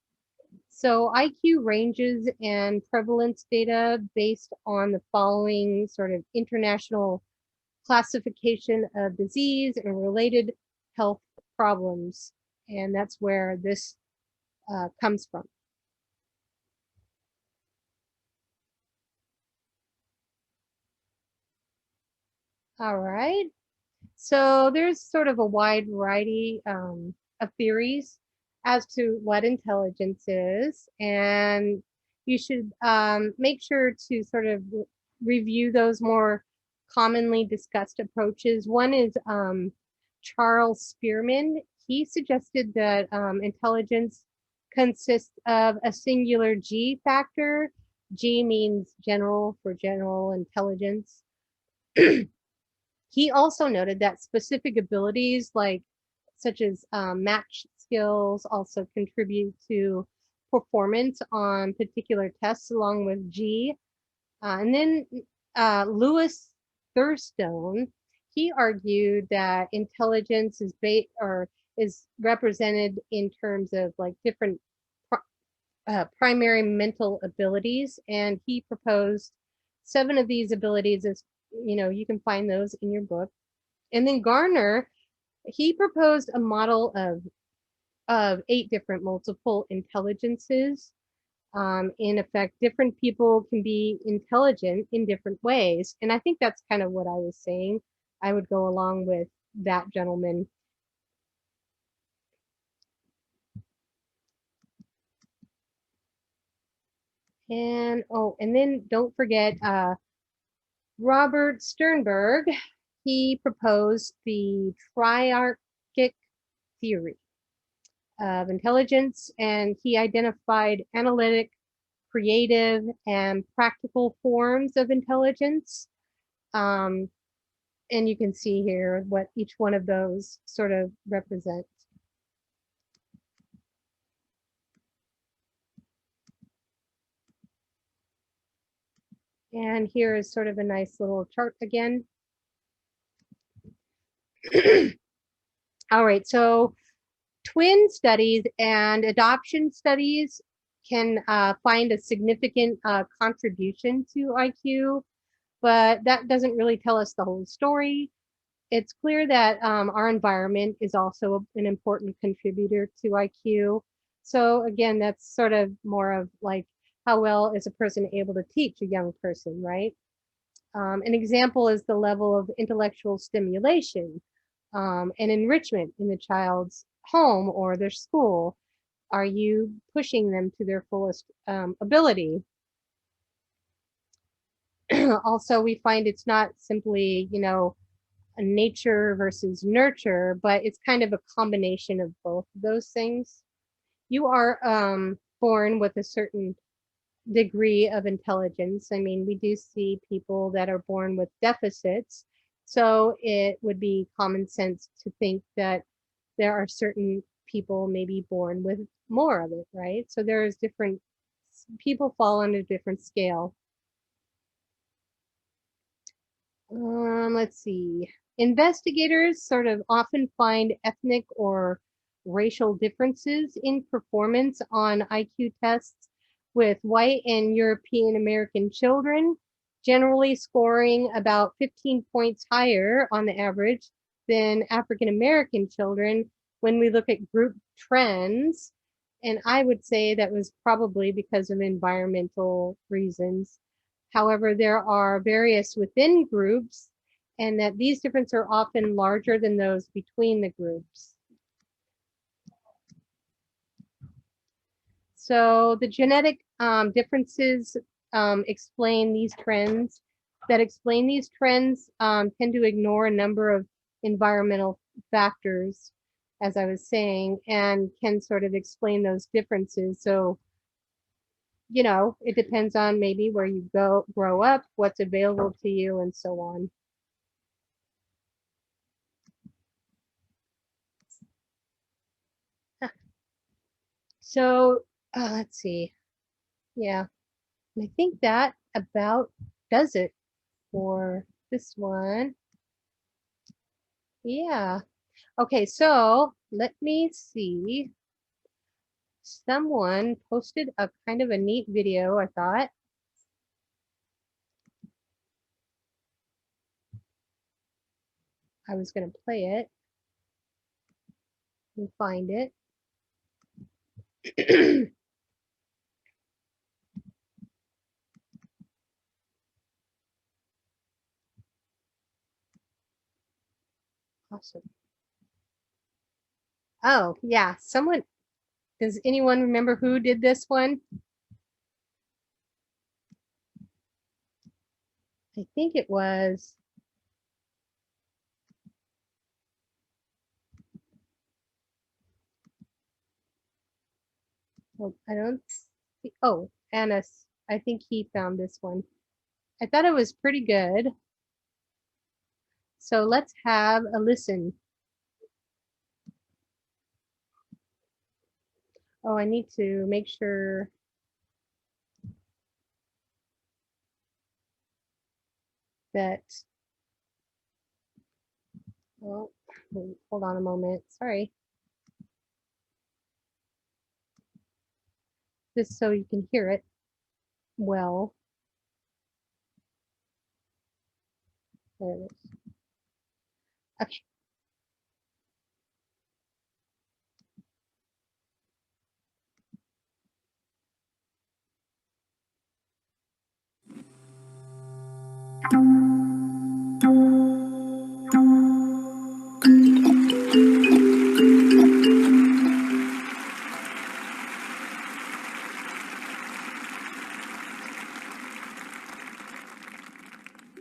so IQ ranges and prevalence data based on the following sort of international classification of disease and related health problems. And that's where this comes from. All right. So there's sort of a wide variety of theories as to what intelligence is, and you should make sure to sort of review those more commonly discussed approaches. One is Charles Spearman. He suggested that intelligence consists of a singular G factor. G means general, for general intelligence. He also noted that specific abilities such as match skills also contribute to performance on particular tests along with G. And then Lewis Thurstone, he argued that intelligence is represented in terms of like different primary mental abilities, and he proposed 7 of these abilities. As you know, you can find those in your book. And then Garner, he proposed a model of 8 different multiple intelligences. In effect, different people can be intelligent in different ways, and I think that's kind of what I was saying. I would go along with that gentleman. And and then don't forget Robert Sternberg. He proposed the triarchic theory of intelligence, and he identified analytic, creative, and practical forms of intelligence. And you can see here what each one of those sort of represents. And here is sort of a nice little chart again. All right, so twin studies and adoption studies can find a significant contribution to IQ, but that doesn't really tell us the whole story. It's clear that our environment is also an important contributor to IQ. So again, that's sort of more of like, how well is a person able to teach a young person, right? An example is the level of intellectual stimulation and enrichment in the child's home or their school. Are you pushing them to their fullest ability? Also, we find it's not simply, you know, a nature versus nurture, but it's kind of a combination of both of those things. You are born with a certain degree of intelligence. I mean, we do see people that are born with deficits, so it would be common sense to think that there are certain people maybe born with more of it, right? So there's different people fall on a different scale. Let's see. Investigators sort of often find ethnic or racial differences in performance on IQ tests, with white and European American children generally scoring about 15 points higher on the average than African American children when we look at group trends. And I would say that was probably because of environmental reasons. However, there are various within groups, and that these differences are often larger than those between the groups. So the genetic differences explain these trends. Tend to ignore a number of environmental factors, as I was saying, and can sort of explain those differences. So, you know, it depends on maybe where you grow up, what's available to you, and so on. So let's see. Yeah, and I think that about does it for this one. Yeah. Okay, so let me see. Someone posted a kind of a neat video, I thought. I was going to play it and find it. Awesome. Oh, yeah. Someone, does anyone remember who did this one? I think it was. Well, I don't see. Oh, Annis. I think he found this one. I thought it was pretty good. So let's have a listen. Oh, I need to make sure that, well, hold on a moment. Sorry. Just so you can hear it well. There it is. Okay.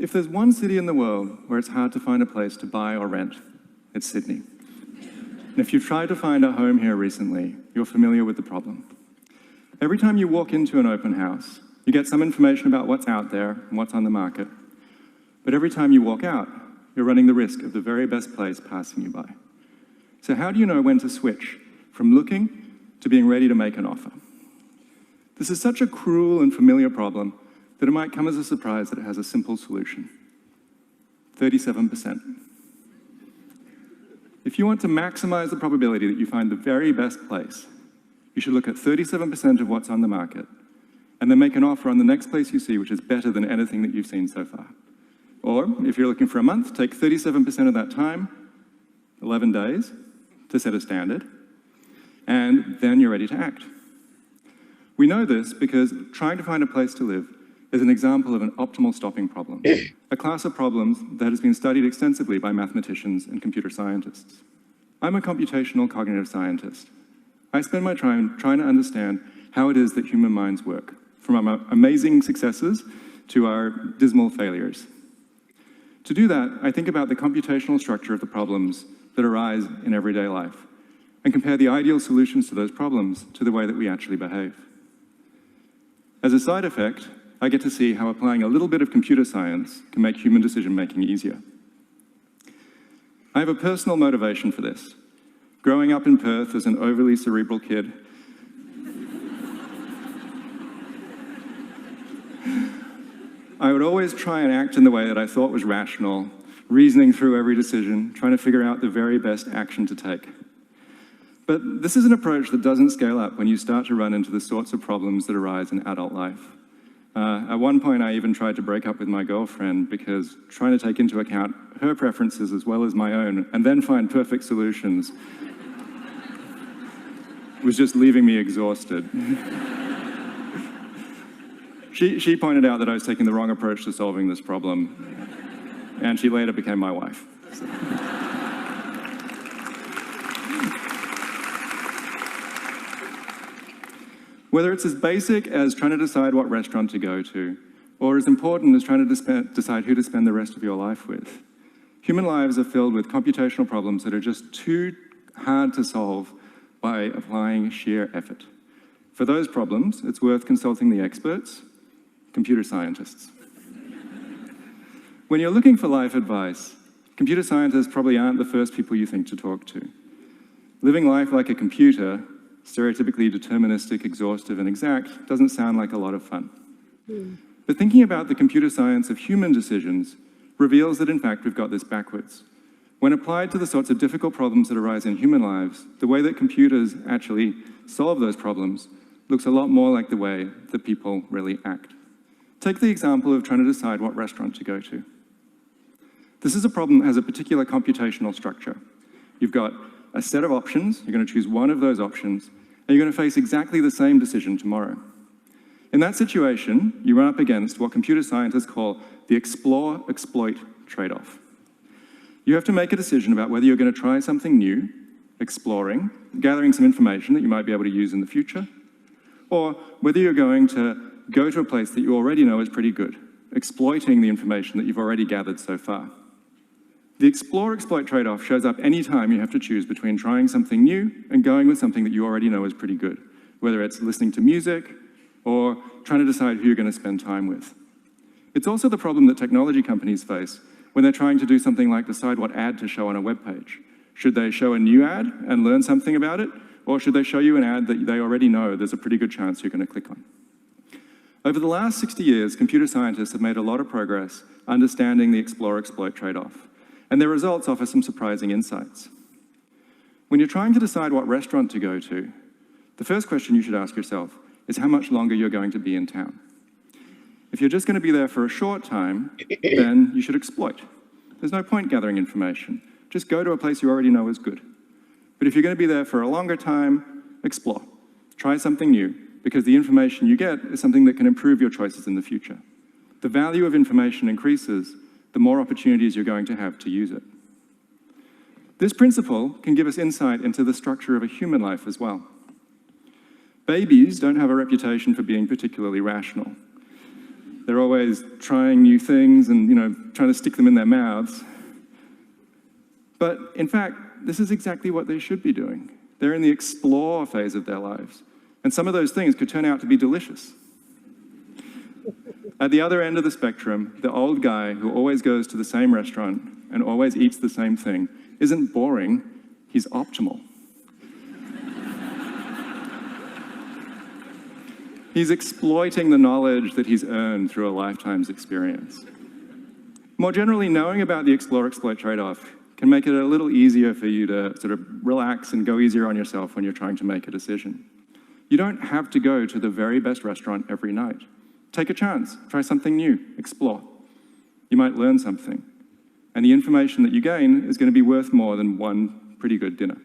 If there's one city in the world where it's hard to find a place to buy or rent, it's Sydney. And if you've tried to find a home here recently, you're familiar with the problem. Every time you walk into an open house, you get some information about what's out there and what's on the market. But every time you walk out, you're running the risk of the very best place passing you by. So how do you know when to switch from looking to being ready to make an offer? This is such a cruel and familiar problem that it might come as a surprise that it has a simple solution. 37%. If you want to maximize the probability that you find the very best place, you should look at 37% of what's on the market, and then make an offer on the next place you see which is better than anything that you've seen so far. Or, if you're looking for a month, take 37% of that time, 11 days, to set a standard, and then you're ready to act. We know this because trying to find a place to live is an example of an optimal stopping problem, a class of problems that has been studied extensively by mathematicians and computer scientists. I'm a computational cognitive scientist. I spend my time trying to understand how it is that human minds work, from our amazing successes to our dismal failures. To do that, I think about the computational structure of the problems that arise in everyday life, and compare the ideal solutions to those problems to the way that we actually behave. As a side effect, I get to see how applying a little bit of computer science can make human decision-making easier. I have a personal motivation for this. Growing up in Perth as an overly cerebral kid, I would always try and act in the way that I thought was rational, reasoning through every decision, trying to figure out the very best action to take. But this is an approach that doesn't scale up when you start to run into the sorts of problems that arise in adult life. At one point, I even tried to break up with my girlfriend because trying to take into account her preferences as well as my own and then find perfect solutions was just leaving me exhausted. She pointed out that I was taking the wrong approach to solving this problem, and she later became my wife. So. Whether it's as basic as trying to decide what restaurant to go to, or as important as trying to decide who to spend the rest of your life with, human lives are filled with computational problems that are just too hard to solve by applying sheer effort. For those problems, it's worth consulting the experts, computer scientists. When you're looking for life advice, computer scientists probably aren't the first people you think to talk to. Living life like a computer, stereotypically deterministic, exhaustive, and exact, doesn't sound like a lot of fun. But thinking about the computer science of human decisions reveals that in fact we've got this backwards. When applied to the sorts of difficult problems that arise in human lives, the way that computers actually solve those problems looks a lot more like the way that people really act. Take the example of trying to decide what restaurant to go to. This is a problem that has a particular computational structure. You've got a set of options, you're going to choose one of those options, and you're going to face exactly the same decision tomorrow. In that situation, you run up against what computer scientists call the explore-exploit trade-off. You have to make a decision about whether you're going to try something new, exploring, gathering some information that you might be able to use in the future, or whether you're going to go to a place that you already know is pretty good, exploiting the information that you've already gathered so far. The explore-exploit trade-off shows up any time you have to choose between trying something new and going with something that you already know is pretty good, whether it's listening to music or trying to decide who you're going to spend time with. It's also the problem that technology companies face when they're trying to do something like decide what ad to show on a web page. Should they show a new ad and learn something about it, or should they show you an ad that they already know there's a pretty good chance you're going to click on? Over the last 60 years, computer scientists have made a lot of progress understanding the explore-exploit trade-off, and their results offer some surprising insights. When you're trying to decide what restaurant to go to, the first question you should ask yourself is how much longer you're going to be in town. If you're just going to be there for a short time, then you should exploit. There's no point gathering information. Just go to a place you already know is good. But if you're going to be there for a longer time, explore. Try something new, because the information you get is something that can improve your choices in the future. The value of information increases, the more opportunities you're going to have to use it. This principle can give us insight into the structure of a human life as well. Babies don't have a reputation for being particularly rational. They're always trying new things and, trying to stick them in their mouths. But in fact, this is exactly what they should be doing. They're in the explore phase of their lives. And some of those things could turn out to be delicious. At the other end of the spectrum, the old guy who always goes to the same restaurant and always eats the same thing isn't boring, he's optimal. He's exploiting the knowledge that he's earned through a lifetime's experience. More generally, knowing about the explore-exploit trade-off can make it a little easier for you to sort of relax and go easier on yourself when you're trying to make a decision. You don't have to go to the very best restaurant every night. Take a chance, try something new, explore. You might learn something, and the information that you gain is going to be worth more than one pretty good dinner.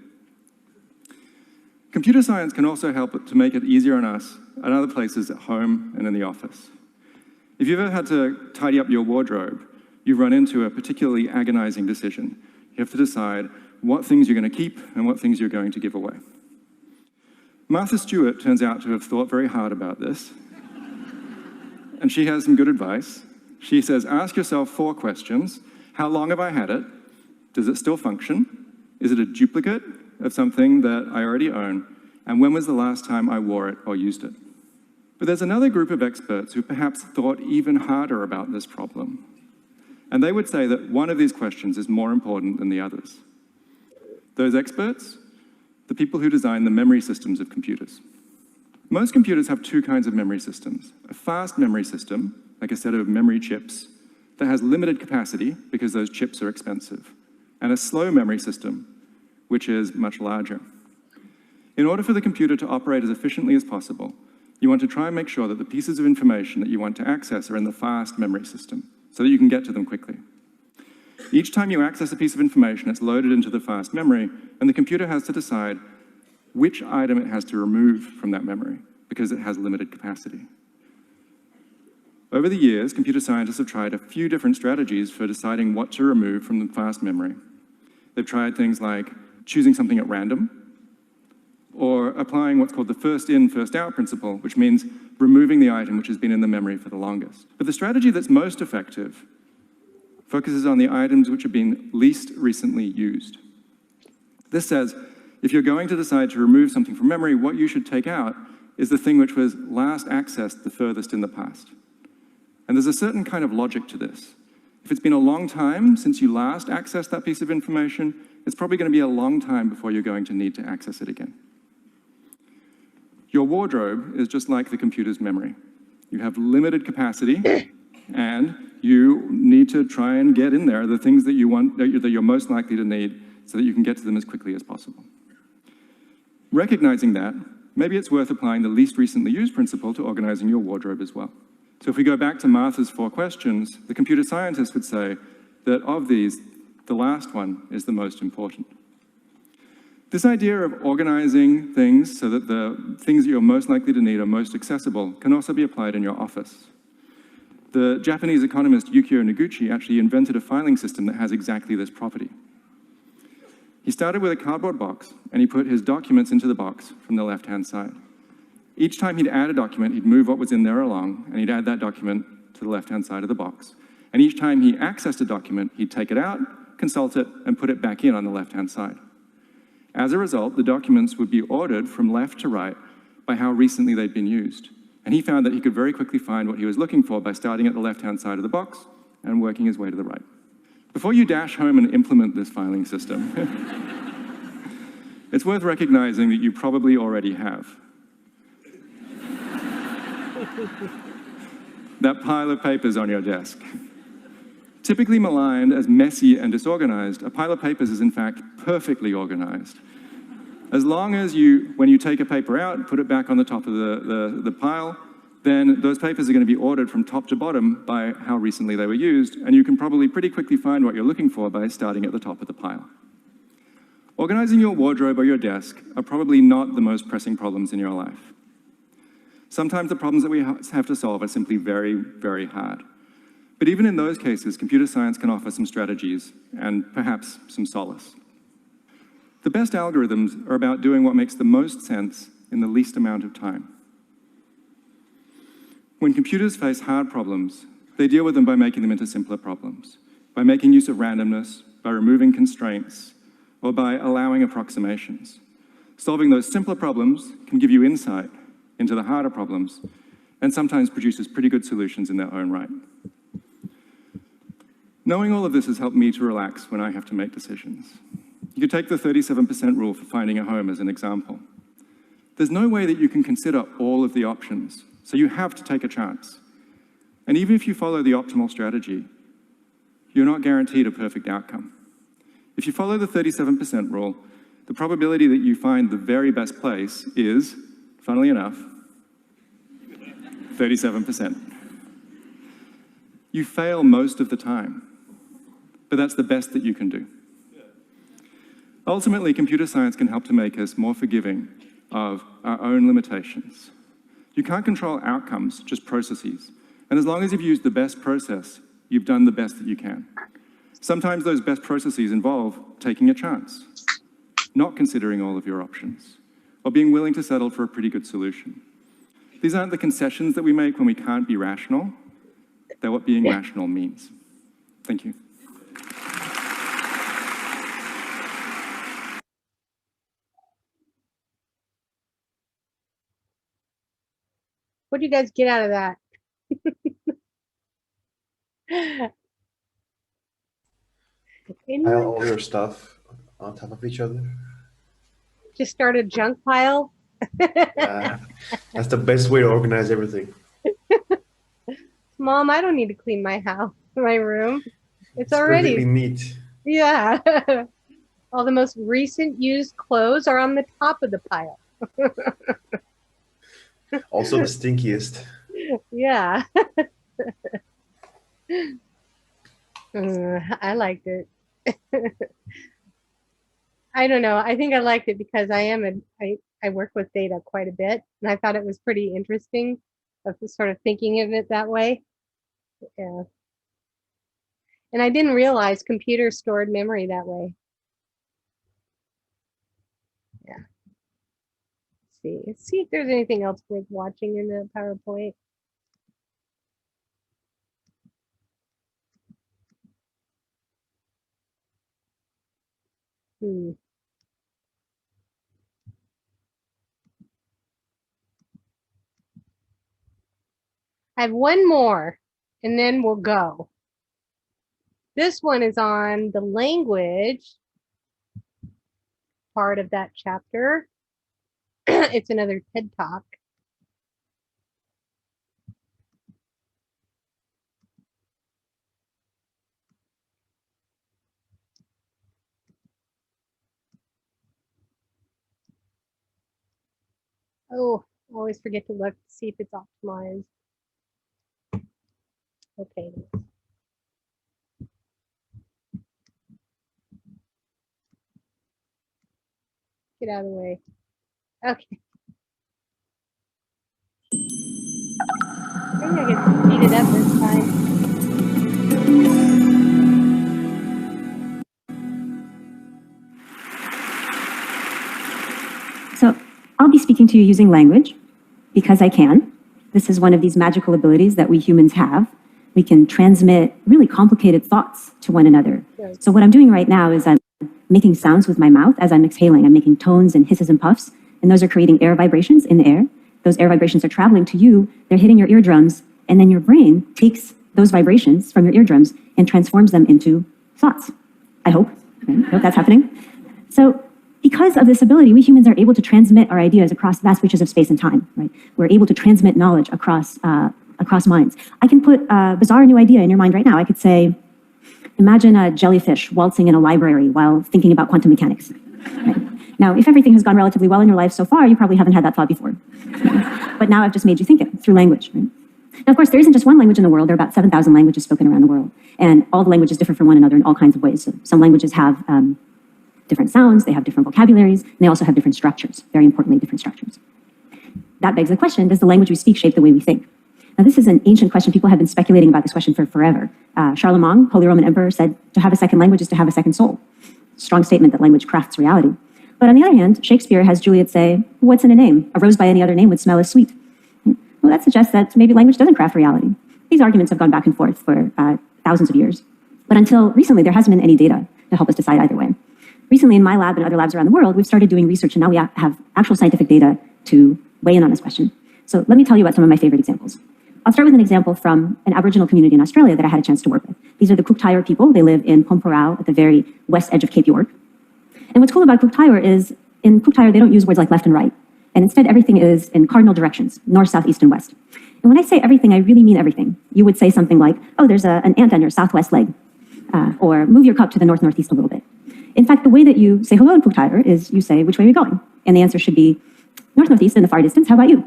Computer science can also help to make it easier on us at other places at home and in the office. If you've ever had to tidy up your wardrobe, you've run into a particularly agonizing decision. You have to decide what things you're going to keep and what things you're going to give away. Martha Stewart turns out to have thought very hard about this, and she has some good advice. She says, ask yourself 4 questions. How long have I had it? Does it still function? Is it a duplicate of something that I already own? And when was the last time I wore it or used it? But there's another group of experts who perhaps thought even harder about this problem. And they would say that one of these questions is more important than the others. Those experts? The people who design the memory systems of computers. Most computers have 2 kinds of memory systems. A fast memory system, like a set of memory chips, that has limited capacity because those chips are expensive. And a slow memory system, which is much larger. In order for the computer to operate as efficiently as possible, you want to try and make sure that the pieces of information that you want to access are in the fast memory system, so that you can get to them quickly. Each time you access a piece of information, it's loaded into the fast memory, and the computer has to decide which item it has to remove from that memory, because it has limited capacity. Over the years, computer scientists have tried a few different strategies for deciding what to remove from the fast memory. They've tried things like choosing something at random, or applying what's called the first in, first out principle, which means removing the item which has been in the memory for the longest. But the strategy that's most effective focuses on the items which have been least recently used. This says, if you're going to decide to remove something from memory, what you should take out is the thing which was last accessed the furthest in the past. And there's a certain kind of logic to this. If it's been a long time since you last accessed that piece of information, it's probably going to be a long time before you're going to need to access it again. Your wardrobe is just like the computer's memory. You have limited capacity, and you need to try and get in there the things that you want, that you're most likely to need, so that you can get to them as quickly as possible. Recognizing that, maybe it's worth applying the least recently used principle to organizing your wardrobe as well. So if we go back to Martha's 4 questions, the computer scientist would say, that of these, the last one is the most important. This idea of organizing things so that the things that you're most likely to need are most accessible can also be applied in your office. The Japanese economist Yukio Noguchi actually invented a filing system that has exactly this property. He started with a cardboard box, and he put his documents into the box from the left-hand side. Each time he'd add a document, he'd move what was in there along, and he'd add that document to the left-hand side of the box. And each time he accessed a document, he'd take it out, consult it, and put it back in on the left-hand side. As a result, the documents would be ordered from left to right by how recently they'd been used. And he found that he could very quickly find what he was looking for by starting at the left-hand side of the box and working his way to the right. Before you dash home and implement this filing system, it's worth recognizing that you probably already have. That pile of papers on your desk. Typically maligned as messy and disorganized, a pile of papers is in fact perfectly organized. As long as when you take a paper out, put it back on the top of the pile, then those papers are going to be ordered from top to bottom by how recently they were used, and you can probably pretty quickly find what you're looking for by starting at the top of the pile. Organizing your wardrobe or your desk are probably not the most pressing problems in your life. Sometimes the problems that we have to solve are simply very, very hard. But even in those cases, computer science can offer some strategies and perhaps some solace. The best algorithms are about doing what makes the most sense in the least amount of time. When computers face hard problems, they deal with them by making them into simpler problems, by making use of randomness, by removing constraints, or by allowing approximations. Solving those simpler problems can give you insight into the harder problems, and sometimes produces pretty good solutions in their own right. Knowing all of this has helped me to relax when I have to make decisions. You could take the 37% rule for finding a home as an example. There's no way that you can consider all of the options, so you have to take a chance. And even if you follow the optimal strategy, you're not guaranteed a perfect outcome. If you follow the 37% rule, the probability that you find the very best place is, funnily enough, 37%. You fail most of the time, but that's the best that you can do. Ultimately, computer science can help to make us more forgiving of our own limitations. You can't control outcomes, just processes. And as long as you've used the best process, you've done the best that you can. Sometimes those best processes involve taking a chance, not considering all of your options, or being willing to settle for a pretty good solution. These aren't the concessions that we make when we can't be rational. They're what being rational means. Thank you. What do you guys get out of that? Pile all your stuff on top of each other. Just start a junk pile. That's the best way to organize everything. Mom, I don't need to clean my house, my room. It's Perfectly already neat. Yeah. All the most recent used clothes are on the top of the pile. Also the stinkiest. Yeah. I liked it. I don't know. I think I liked it because I work with data quite a bit, and I thought it was pretty interesting of sort of thinking of it that way. Yeah. And I didn't realize computers stored memory that way. Yeah. Let's see if there's anything else worth watching in the PowerPoint. I have one more, and then we'll go. This one is on the language part of that chapter. It's another TED Talk. Oh, I always forget to look to see if it's optimized. Okay. Get out of the way. Okay. Maybe I can speed it up this time. So I'll be speaking to you using language because I can. This is one of these magical abilities that we humans have. We can transmit really complicated thoughts to one another. Right. So what I'm doing right now is I'm making sounds with my mouth as I'm exhaling. I'm making tones and hisses and puffs, and those are creating air vibrations in the air. Those air vibrations are traveling to you, they're hitting your eardrums, and then your brain takes those vibrations from your eardrums and transforms them into thoughts. I hope. Right? I hope that's happening. So because of this ability, we humans are able to transmit our ideas across vast reaches of space and time, right? We're able to transmit knowledge across minds. I can put a bizarre new idea in your mind right now. I could say, imagine a jellyfish waltzing in a library while thinking about quantum mechanics. Right? Now, if everything has gone relatively well in your life so far, you probably haven't had that thought before. Right? But now I've just made you think it through language. Right? Now, of course, there isn't just one language in the world. There are about 7,000 languages spoken around the world. And all the languages differ from one another in all kinds of ways. So some languages have different sounds, they have different vocabularies, and they also have different structures, very importantly, different structures. That begs the question, does the language we speak shape the way we think? Now, this is an ancient question. People have been speculating about this question for forever. Charlemagne, Holy Roman Emperor, said to have a second language is to have a second soul. Strong statement that language crafts reality. But on the other hand, Shakespeare has Juliet say, what's in a name? A rose by any other name would smell as sweet. Well, that suggests that maybe language doesn't craft reality. These arguments have gone back and forth for thousands of years. But until recently, there hasn't been any data to help us decide either way. Recently, in my lab and other labs around the world, we've started doing research, and now we have actual scientific data to weigh in on this question. So let me tell you about some of my favorite examples. I'll start with an example from an Aboriginal community in Australia that I had a chance to work with. These are the Cook Tire people. They live in Pomporao at the very west edge of Cape York. And what's cool about Cook Tire is in Cook Tire, they don't use words like left and right. And instead, everything is in cardinal directions, north, south, east, and west. And when I say everything, I really mean everything. You would say something like, oh, there's an ant on your southwest leg, or move your cup to the north, northeast a little bit. In fact, the way that you say hello in Cook Tire is you say, which way are you going? And the answer should be north, northeast in the far distance. How about you?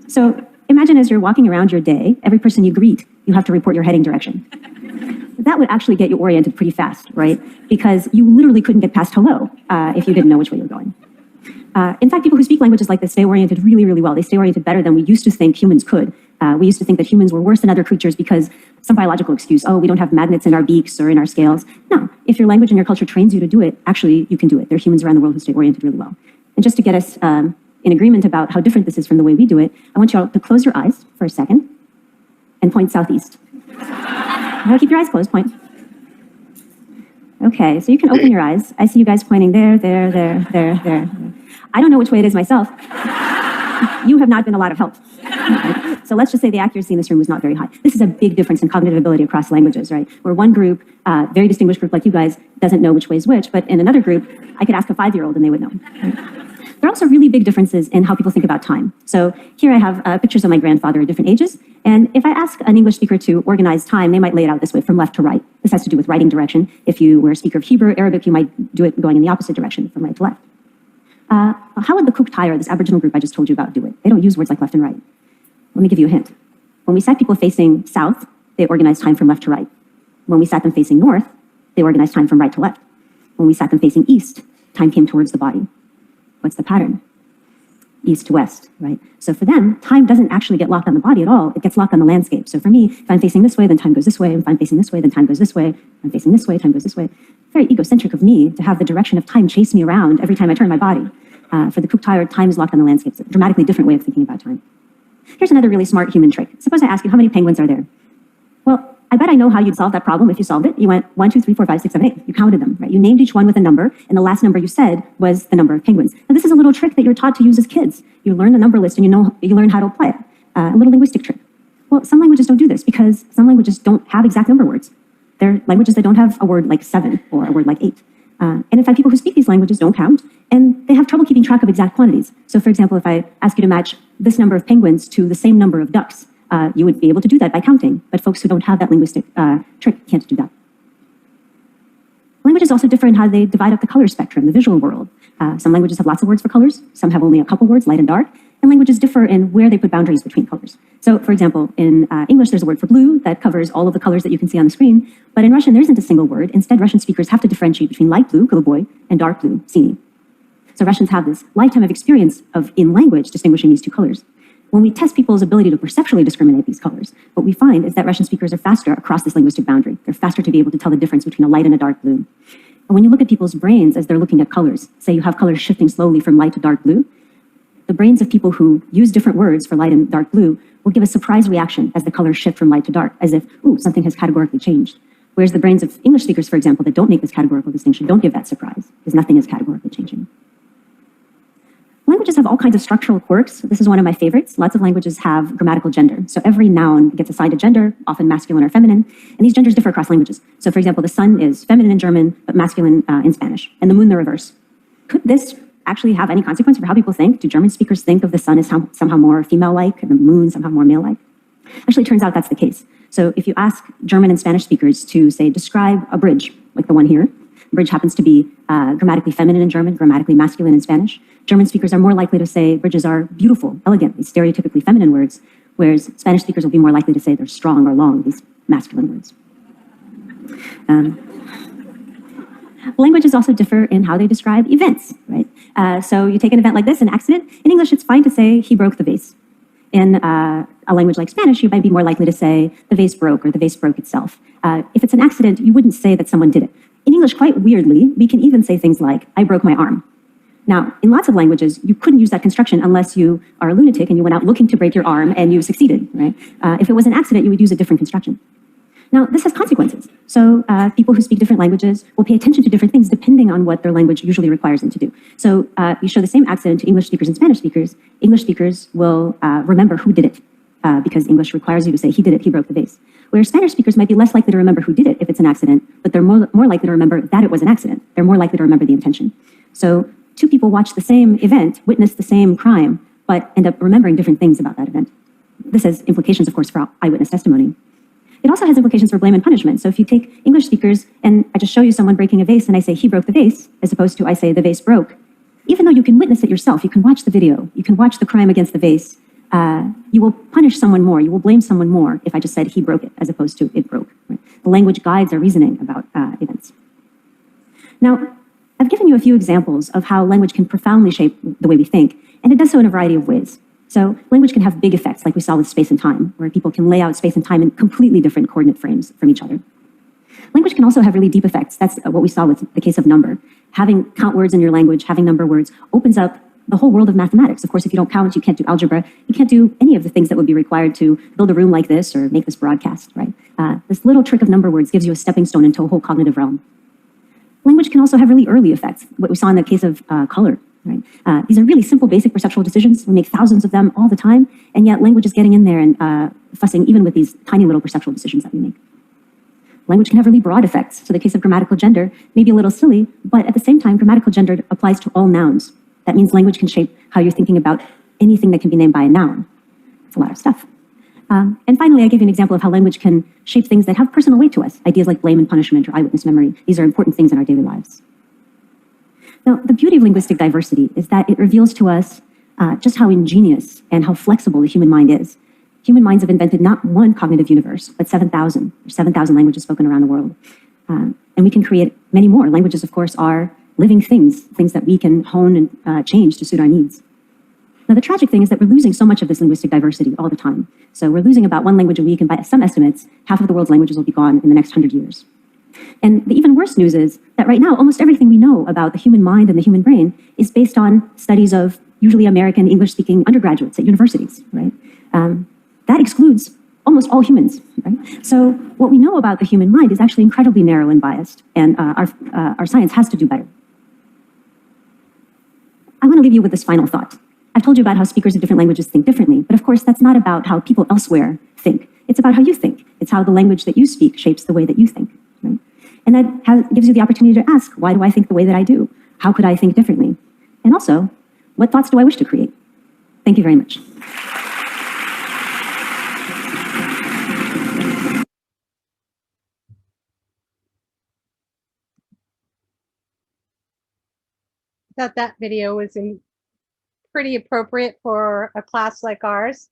So imagine as you're walking around your day, every person you greet, you have to report your heading direction. That would actually get you oriented pretty fast, right? Because you literally couldn't get past hello if you didn't know which way you're going. In fact, people who speak languages like this stay oriented really, really well. They stay oriented better than we used to think humans could. We used to think that humans were worse than other creatures because some biological excuse, oh, we don't have magnets in our beaks or in our scales. No, if your language and your culture trains you to do it, actually, you can do it. There are humans around the world who stay oriented really well. And just to get us in agreement about how different this is from the way we do it, I want you all to close your eyes for a second and point southeast. Now keep your eyes closed, point. Okay, so you can open your eyes. I see you guys pointing there, there, there, there, there. I don't know which way it is myself. You have not been a lot of help. So let's just say the accuracy in this room was not very high. This is a big difference in cognitive ability across languages, right? Where one group, very distinguished group like you guys, doesn't know which way is which, but in another group, I could ask a 5-year-old and they would know. Right? There are also really big differences in how people think about time. So here I have pictures of my grandfather at different ages, and if I ask an English speaker to organize time, they might lay it out this way, from left to right. This has to do with writing direction. If you were a speaker of Hebrew, Arabic, you might do it going in the opposite direction, from right to left. How would the Cook Tire, this Aboriginal group I just told you about, do it? They don't use words like left and right. Let me give you a hint. When we sat people facing south, they organized time from left to right. When we sat them facing north, they organized time from right to left. When we sat them facing east, time came towards the body. What's the pattern? East to west, right? So for them, time doesn't actually get locked on the body at all. It gets locked on the landscape. So for me, if I'm facing this way, then time goes this way. If I'm facing this way, then time goes this way. If I'm facing this way, time goes this way. Very egocentric of me to have the direction of time chase me around every time I turn my body. For the Cook Tire, time is locked on the landscape. It's a dramatically different way of thinking about time. Here's another really smart human trick. Suppose I ask you, how many penguins are there? Well, I bet I know how you'd solve that problem if you solved it. You went 1, 2, 3, 4, 5, 6, 7, 8. You counted them, right? You named each one with a number, and the last number you said was the number of penguins. Now, this is a little trick that you're taught to use as kids. You learn the number list, and you learn how to apply it. A little linguistic trick. Well, some languages don't do this because some languages don't have exact number words. They're languages that don't have a word like 7 or a word like 8. And in fact, people who speak these languages don't count, and they have trouble keeping track of exact quantities. So for example, if I ask you to match this number of penguins to the same number of ducks, you would be able to do that by counting, but folks who don't have that linguistic trick can't do that. Languages also differ in how they divide up the color spectrum, the visual world. Some languages have lots of words for colors, some have only a couple words, light and dark, and languages differ in where they put boundaries between colors. So for example, in English, there's a word for blue that covers all of the colors that you can see on the screen, but in Russian, there isn't a single word. Instead, Russian speakers have to differentiate between light blue, голубой, and dark blue, синий. So Russians have this lifetime of experience in language distinguishing these two colors. When we test people's ability to perceptually discriminate these colors, what we find is that Russian speakers are faster across this linguistic boundary. They're faster to be able to tell the difference between a light and a dark blue. And when you look at people's brains as they're looking at colors, say you have colors shifting slowly from light to dark blue, the brains of people who use different words for light and dark blue will give a surprise reaction as the colors shift from light to dark, as if, ooh, something has categorically changed. Whereas the brains of English speakers, for example, that don't make this categorical distinction don't give that surprise, because nothing is categorically changing. Languages have all kinds of structural quirks. This is one of my favorites. Lots of languages have grammatical gender. So every noun gets assigned a gender, often masculine or feminine, and these genders differ across languages. So for example, the sun is feminine in German, but masculine in Spanish, and the moon the reverse. Could this actually have any consequence for how people think? Do German speakers think of the sun as somehow more female-like and the moon somehow more male-like? Actually, it turns out that's the case. So if you ask German and Spanish speakers to, say, describe a bridge, like the one here, bridge happens to be grammatically feminine in German, grammatically masculine in Spanish. German speakers are more likely to say bridges are beautiful, elegant, these stereotypically feminine words, whereas Spanish speakers will be more likely to say they're strong or long, these masculine words. Languages also differ in how they describe events, right? So you take an event like this, an accident. In English, it's fine to say he broke the vase. In a language like Spanish, you might be more likely to say the vase broke or the vase broke itself. If it's an accident, you wouldn't say that someone did it. In English, quite weirdly, we can even say things like, I broke my arm. Now, in lots of languages, you couldn't use that construction unless you are a lunatic and you went out looking to break your arm and you succeeded, right? If it was an accident, you would use a different construction. Now, this has consequences. So people who speak different languages will pay attention to different things depending on what their language usually requires them to do. So you show the same accident to English speakers and Spanish speakers. English speakers will remember who did it because English requires you to say, he did it, he broke the vase. Whereas Spanish speakers might be less likely to remember who did it if it's an accident, but they're more likely to remember that it was an accident. They're more likely to remember the intention. So two people watch the same event, witness the same crime, but end up remembering different things about that event. This has implications, of course, for eyewitness testimony. It also has implications for blame and punishment. So if you take English speakers and I just show you someone breaking a vase and I say he broke the vase, as opposed to I say the vase broke, even though you can witness it yourself, you can watch the video, you can watch the crime against the vase, you will punish someone more, you will blame someone more if I just said he broke it, as opposed to it broke. Right? The language guides our reasoning about events. Now, I've given you a few examples of how language can profoundly shape the way we think, and it does so in a variety of ways. So language can have big effects, like we saw with space and time, where people can lay out space and time in completely different coordinate frames from each other. Language can also have really deep effects. That's what we saw with the case of number. Having count words in your language, having number words, opens up the whole world of mathematics. Of course, if you don't count, you can't do algebra. You can't do any of the things that would be required to build a room like this or make this broadcast, right? This little trick of number words gives you a stepping stone into a whole cognitive realm. Language can also have really early effects, what we saw in the case of color. Right? These are really simple, basic perceptual decisions. We make thousands of them all the time, and yet language is getting in there and fussing even with these tiny little perceptual decisions that we make. Language can have really broad effects. So the case of grammatical gender may be a little silly, but at the same time, grammatical gender applies to all nouns. That means language can shape how you're thinking about anything that can be named by a noun. It's a lot of stuff. And finally, I gave you an example of how language can shape things that have personal weight to us. Ideas like blame and punishment or eyewitness memory. These are important things in our daily lives. Now, the beauty of linguistic diversity is that it reveals to us just how ingenious and how flexible the human mind is. Human minds have invented not one cognitive universe, but 7,000. There's 7,000 languages spoken around the world. And we can create many more. Languages, of course, are living things that we can hone and change to suit our needs. Now, the tragic thing is that we're losing so much of this linguistic diversity all the time. So we're losing about one language a week, and by some estimates, half of the world's languages will be gone in the next 100 years. And the even worse news is that right now, almost everything we know about the human mind and the human brain is based on studies of usually American English-speaking undergraduates at universities, right? That excludes almost all humans, right? So what we know about the human mind is actually incredibly narrow and biased, and our science has to do better. I want to leave you with this final thought. I've told you about how speakers of different languages think differently, but of course, that's not about how people elsewhere think. It's about how you think. It's how the language that you speak shapes the way that you think. Right? And that gives you the opportunity to ask, why do I think the way that I do? How could I think differently? And also, what thoughts do I wish to create? Thank you very much. I thought that video was pretty appropriate for a class like ours.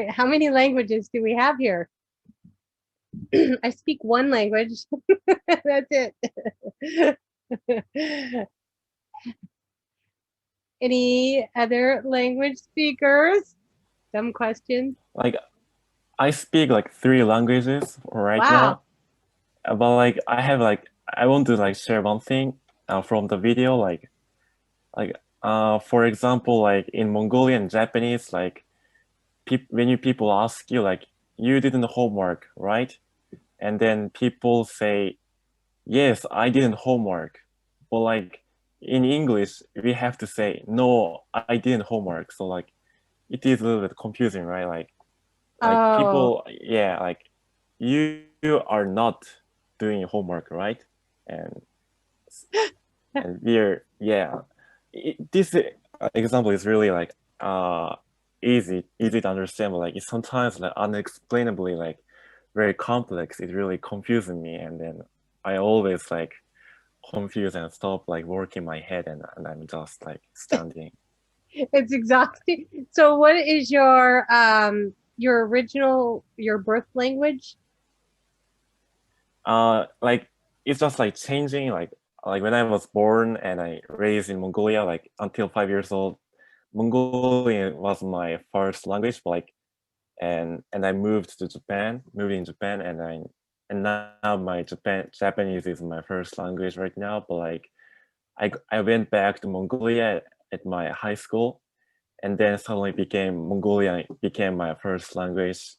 How many languages do we have here? I speak one language. That's it. Any other language speakers? Dumb questions. Like I speak like 3 languages right Wow. now, but like I have like I want to like share one thing from the video, like for example, like in Mongolian Japanese, like when people ask you like you didn't homework, right? And then people say, yes, I didn't homework. But like in English, we have to say, no, I didn't homework. So like it is a little bit confusing, right? Like Oh, people, yeah, like you are not doing homework, right? And we're, yeah, this example is really like easy to understand, but like it's sometimes like unexplainably like very complex. It's really confusing me, and then I always like confused and stop like working my head, and I'm just like standing. it's exhausting. So what is your original, your birth language? Like it's just like changing, like when I was born and I raised in Mongolia, like until 5 years old, Mongolian was my first language, but like and I moved to Japan, moved in Japan, and now my Japanese is my first language right now. But like I went back to Mongolia at my high school, and then suddenly Mongolian became my first language.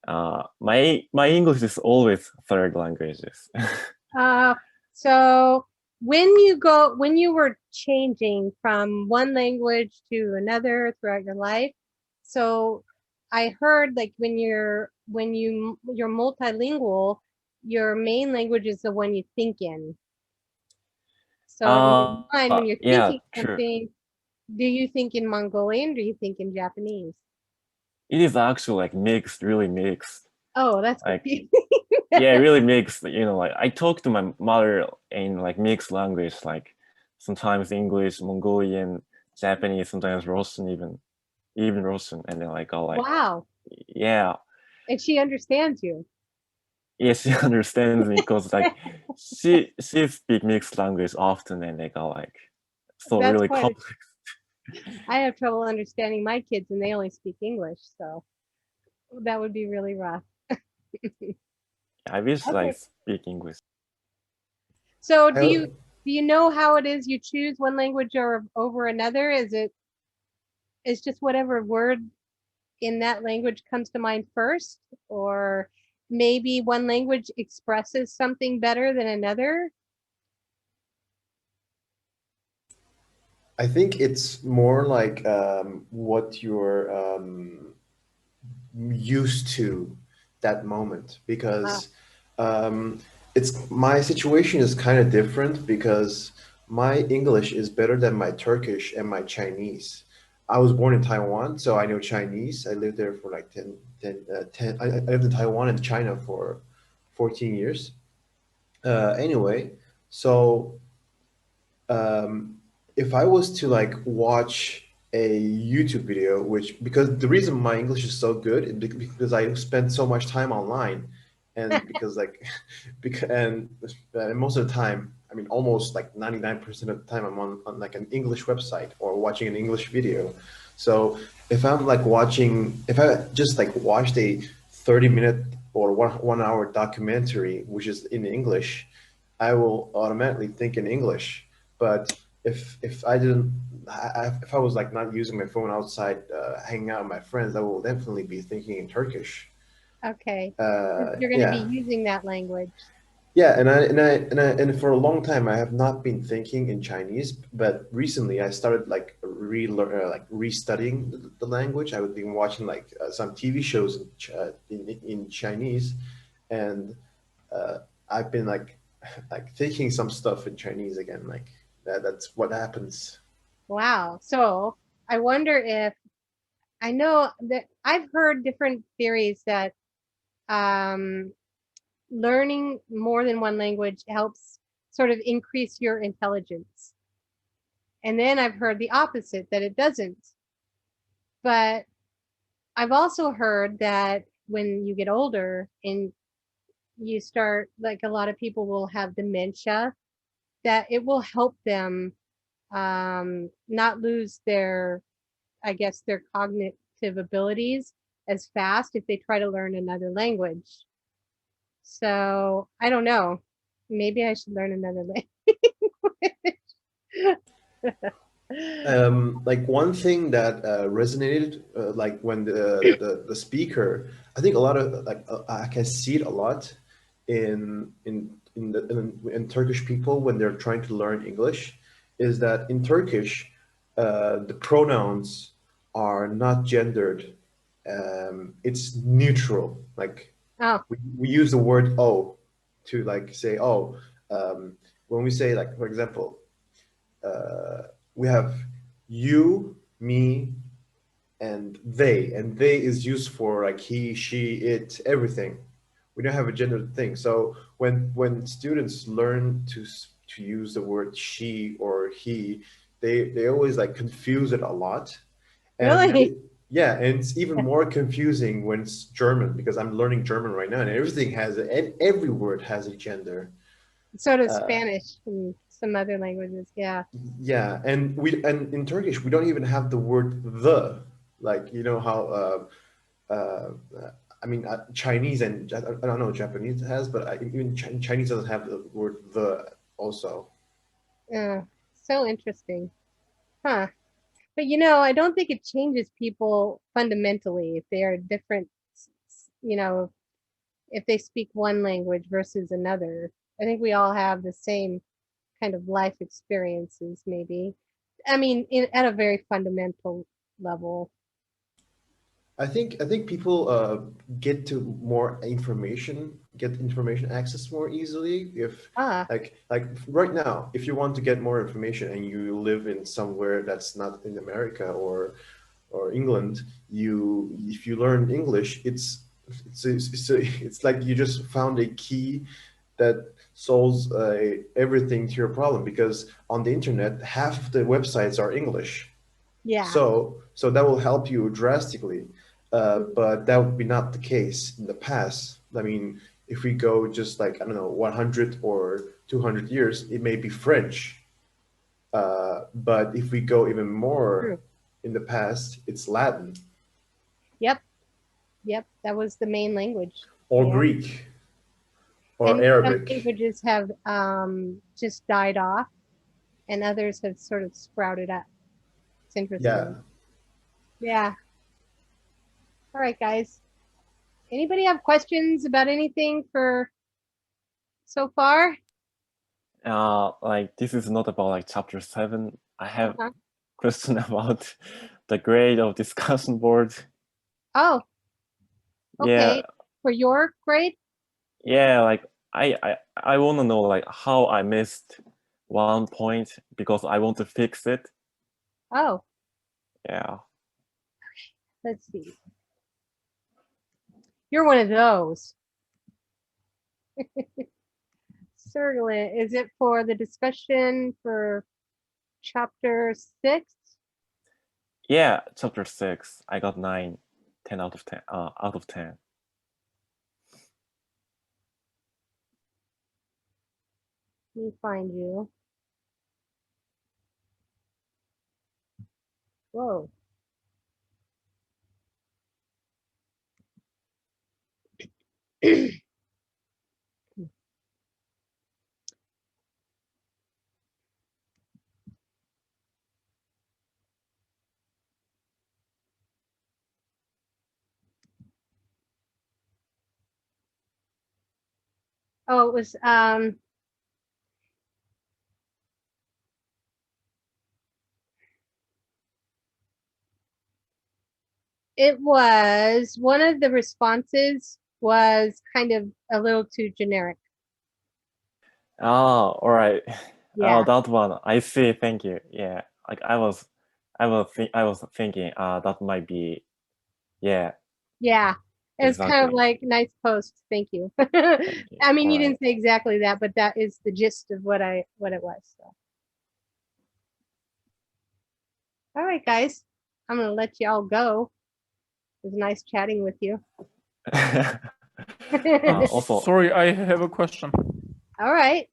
My English is always third languages. So when you were changing from one language to another throughout your life, so I heard like you're multilingual, your main language is the one you think in. So in your mind, when you're Yeah, thinking true. something, do you think in Mongolian? Or do you think in Japanese? It is actually like mixed, really mixed. Oh, that's Like confusing. yeah, really mixed. You know, like I talk to my mother in like mixed language, like sometimes English, Mongolian, Japanese, sometimes Russian, even Russian, and then like all like Wow. yeah, And she understands you. yeah, she understands me because like she speak mixed language often, and they got like so That's really quite. complex. I have trouble understanding my kids, and they only speak English, so that would be really rough. I wish Okay. like speak English. So I, do you know how it is you choose one language or over another? Is just whatever word in that language comes to mind first, or maybe one language expresses something better than another? I think it's more like what you're used to that moment because um, it's my situation is kind of different because my English is better than my Turkish and my Chinese. I was born in Taiwan, so I know Chinese. I lived there for like 10 I lived in Taiwan and China for 14 years. Anyway, so um, if I was to like watch a YouTube video, which because the reason my English is so good is because I spend so much time online, and because like because and most of the time, I mean almost like 99% of the time I'm on like an English website or watching an English video. So if I'm like watching, if I just like watched a 30-minute or one hour documentary which is in English, I will automatically think in English. But if I didn't, if I was like not using my phone outside, hanging out with my friends, I will definitely be thinking in Turkish. Okay. 'Cause you're going to be Yeah, using that language. yeah, and for a long time I have not been thinking in Chinese, but recently I started like restudying the language. I've been watching like some TV shows in Chinese, and uh, I've been like thinking some stuff in Chinese again. Like that's what happens. Wow. So I wonder if I know that I've heard different theories that um, learning more than one language helps sort of increase your intelligence. And then I've heard the opposite, that it doesn't. But I've also heard that when you get older and you start, like a lot of people will have dementia, that it will help them not lose their, I guess, their cognitive abilities as fast if they try to learn another language. So I don't know. Maybe I should learn another language. Like one thing that resonated, like when the speaker, I think a lot of like I can see it a lot in Turkish people when they're trying to learn English, is that in Turkish, the pronouns are not gendered. It's neutral. Like Oh, we use the word "o" to like say "oh." When we say like, for example, we have you, me, and they is used for like he, she, it, everything. We don't have a gender thing. So when students learn to use the word she or he, they always like confuse it a lot. And really? yeah, and it's even more confusing when it's German, because I'm learning German right now, and everything has every word has a gender. So does Spanish and some other languages. Yeah. Yeah, and in Turkish we don't even have the word the, like you know how I mean Chinese and I don't know Japanese has, but even Chinese doesn't have the word the also. So interesting. Huh. But you know, I don't think it changes people fundamentally if they are different, you know, if they speak one language versus another. I think we all have the same kind of life experiences, maybe. I mean, at a very fundamental level. I think people get to more information, get information access more easily if Ah, like right now, if you want to get more information and you live in somewhere that's not in America or England, if you learn English, it's like you just found a key that solves everything to your problem, because on the internet half of the websites are English. yeah. So that will help you drastically, but that would be not the case in the past. I mean, if we go just like, I don't know, 100 or 200 years, it may be French. But if we go even more True. in the past, it's Latin Yep. Yep. That was the main language. or Yeah. Greek or And some Arabic. languages have just died off and others have sort of sprouted up. It's interesting. Yeah. Yeah. All right, guys. Anybody have questions about anything for so far? Like this is not about like chapter 7. I have Uh-huh. question about the grade of discussion board. Oh, okay. Yeah, For your grade? yeah. Like I want to know like how I missed one point because I want to fix it. Oh, Yeah. let's see. You're one of those. Circle it. Is it for the discussion for chapter 6? Yeah, chapter 6. I got 9, 10 out of 10. Out of 10. Let me find you. Whoa. Oh, it was one of the responses was kind of a little too generic. Oh, all right. Yeah. Oh, that one. I see. Thank you. Yeah. Like I was thinking. That might be. Yeah. Yeah. It's kind of Exactly. like nice post. Thank you. Thank you. I mean, you All right. didn't say exactly that, but that is the gist of what it was. So. All right, guys. I'm gonna let you all go. It was nice chatting with you. Also, Sorry, I have a question. All right.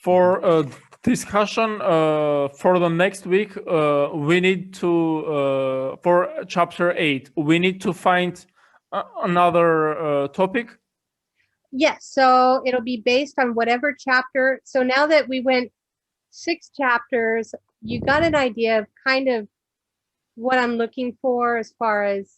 For discussion for the next week. We need to for chapter 8. We need to find another topic. Yes, so it'll be based on whatever chapter. So now that we went 6 chapters, you got an idea of kind of what I'm looking for as far as,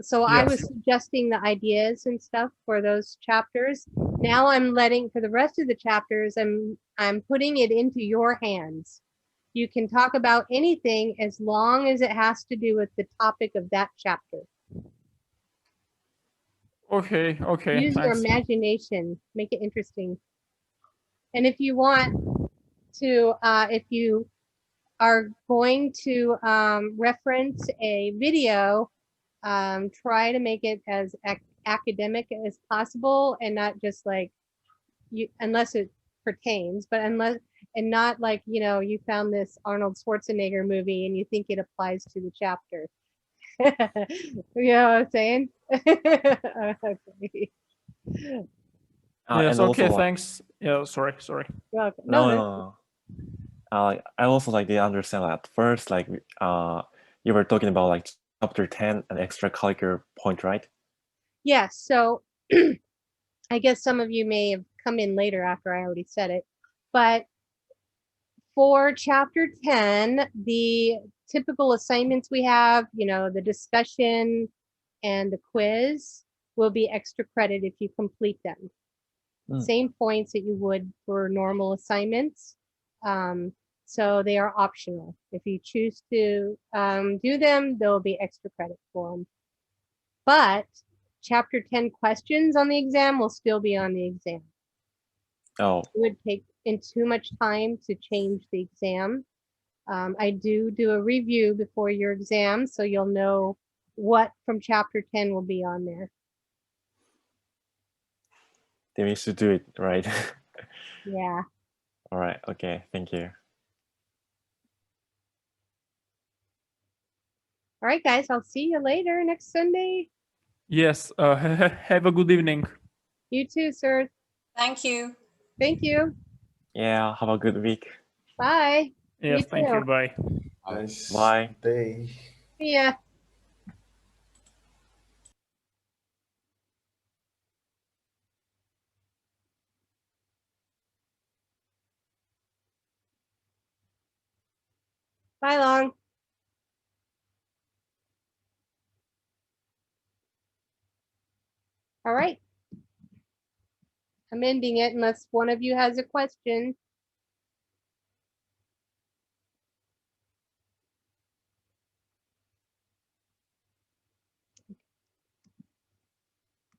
so I was Yes. suggesting the ideas and stuff for those chapters. Now I'm letting, for the rest of the chapters, I'm putting it into your hands. You can talk about anything as long as it has to do with the topic of that chapter. Okay. Okay. Use your Thanks. imagination, make it interesting. And if you want to, if you are going to reference a video, try to make it as academic as possible and not just like you, unless it pertains, but unless, and not like, you know, you found this Arnold Schwarzenegger movie and you think it applies to the chapter. You know what I'm saying? Okay. Yes. And also, Okay. like, Thanks. Yeah. Sorry. You're welcome. no, No, no, no. Like, I also like didn't understand at first. Like, you were talking about like chapter 10 and extracurricular point, right? yes. So I guess some of you may have come in later after I already said it, but for chapter 10, the typical assignments we have, you know, the discussion and the quiz will be extra credit if you complete them. Same points that you would for normal assignments. So they are optional. If you choose to do them, there will be extra credit for them. But chapter 10 questions on the exam will still be on the exam. Oh, It would take too much time to change the exam. I do a review before your exam, so you'll know what from chapter 10 will be on there. then we should do it, right? Yeah. All right. Okay. Thank you. All right, guys, I'll see you later next Sunday. Yes. Have a good evening. You too, sir. Thank you. Thank you. Yeah. Have a good week. Bye. Yes. Thank too. you. Bye. Nice Bye. day. See ya. Bye, Long. All right. I'm ending it unless one of you has a question.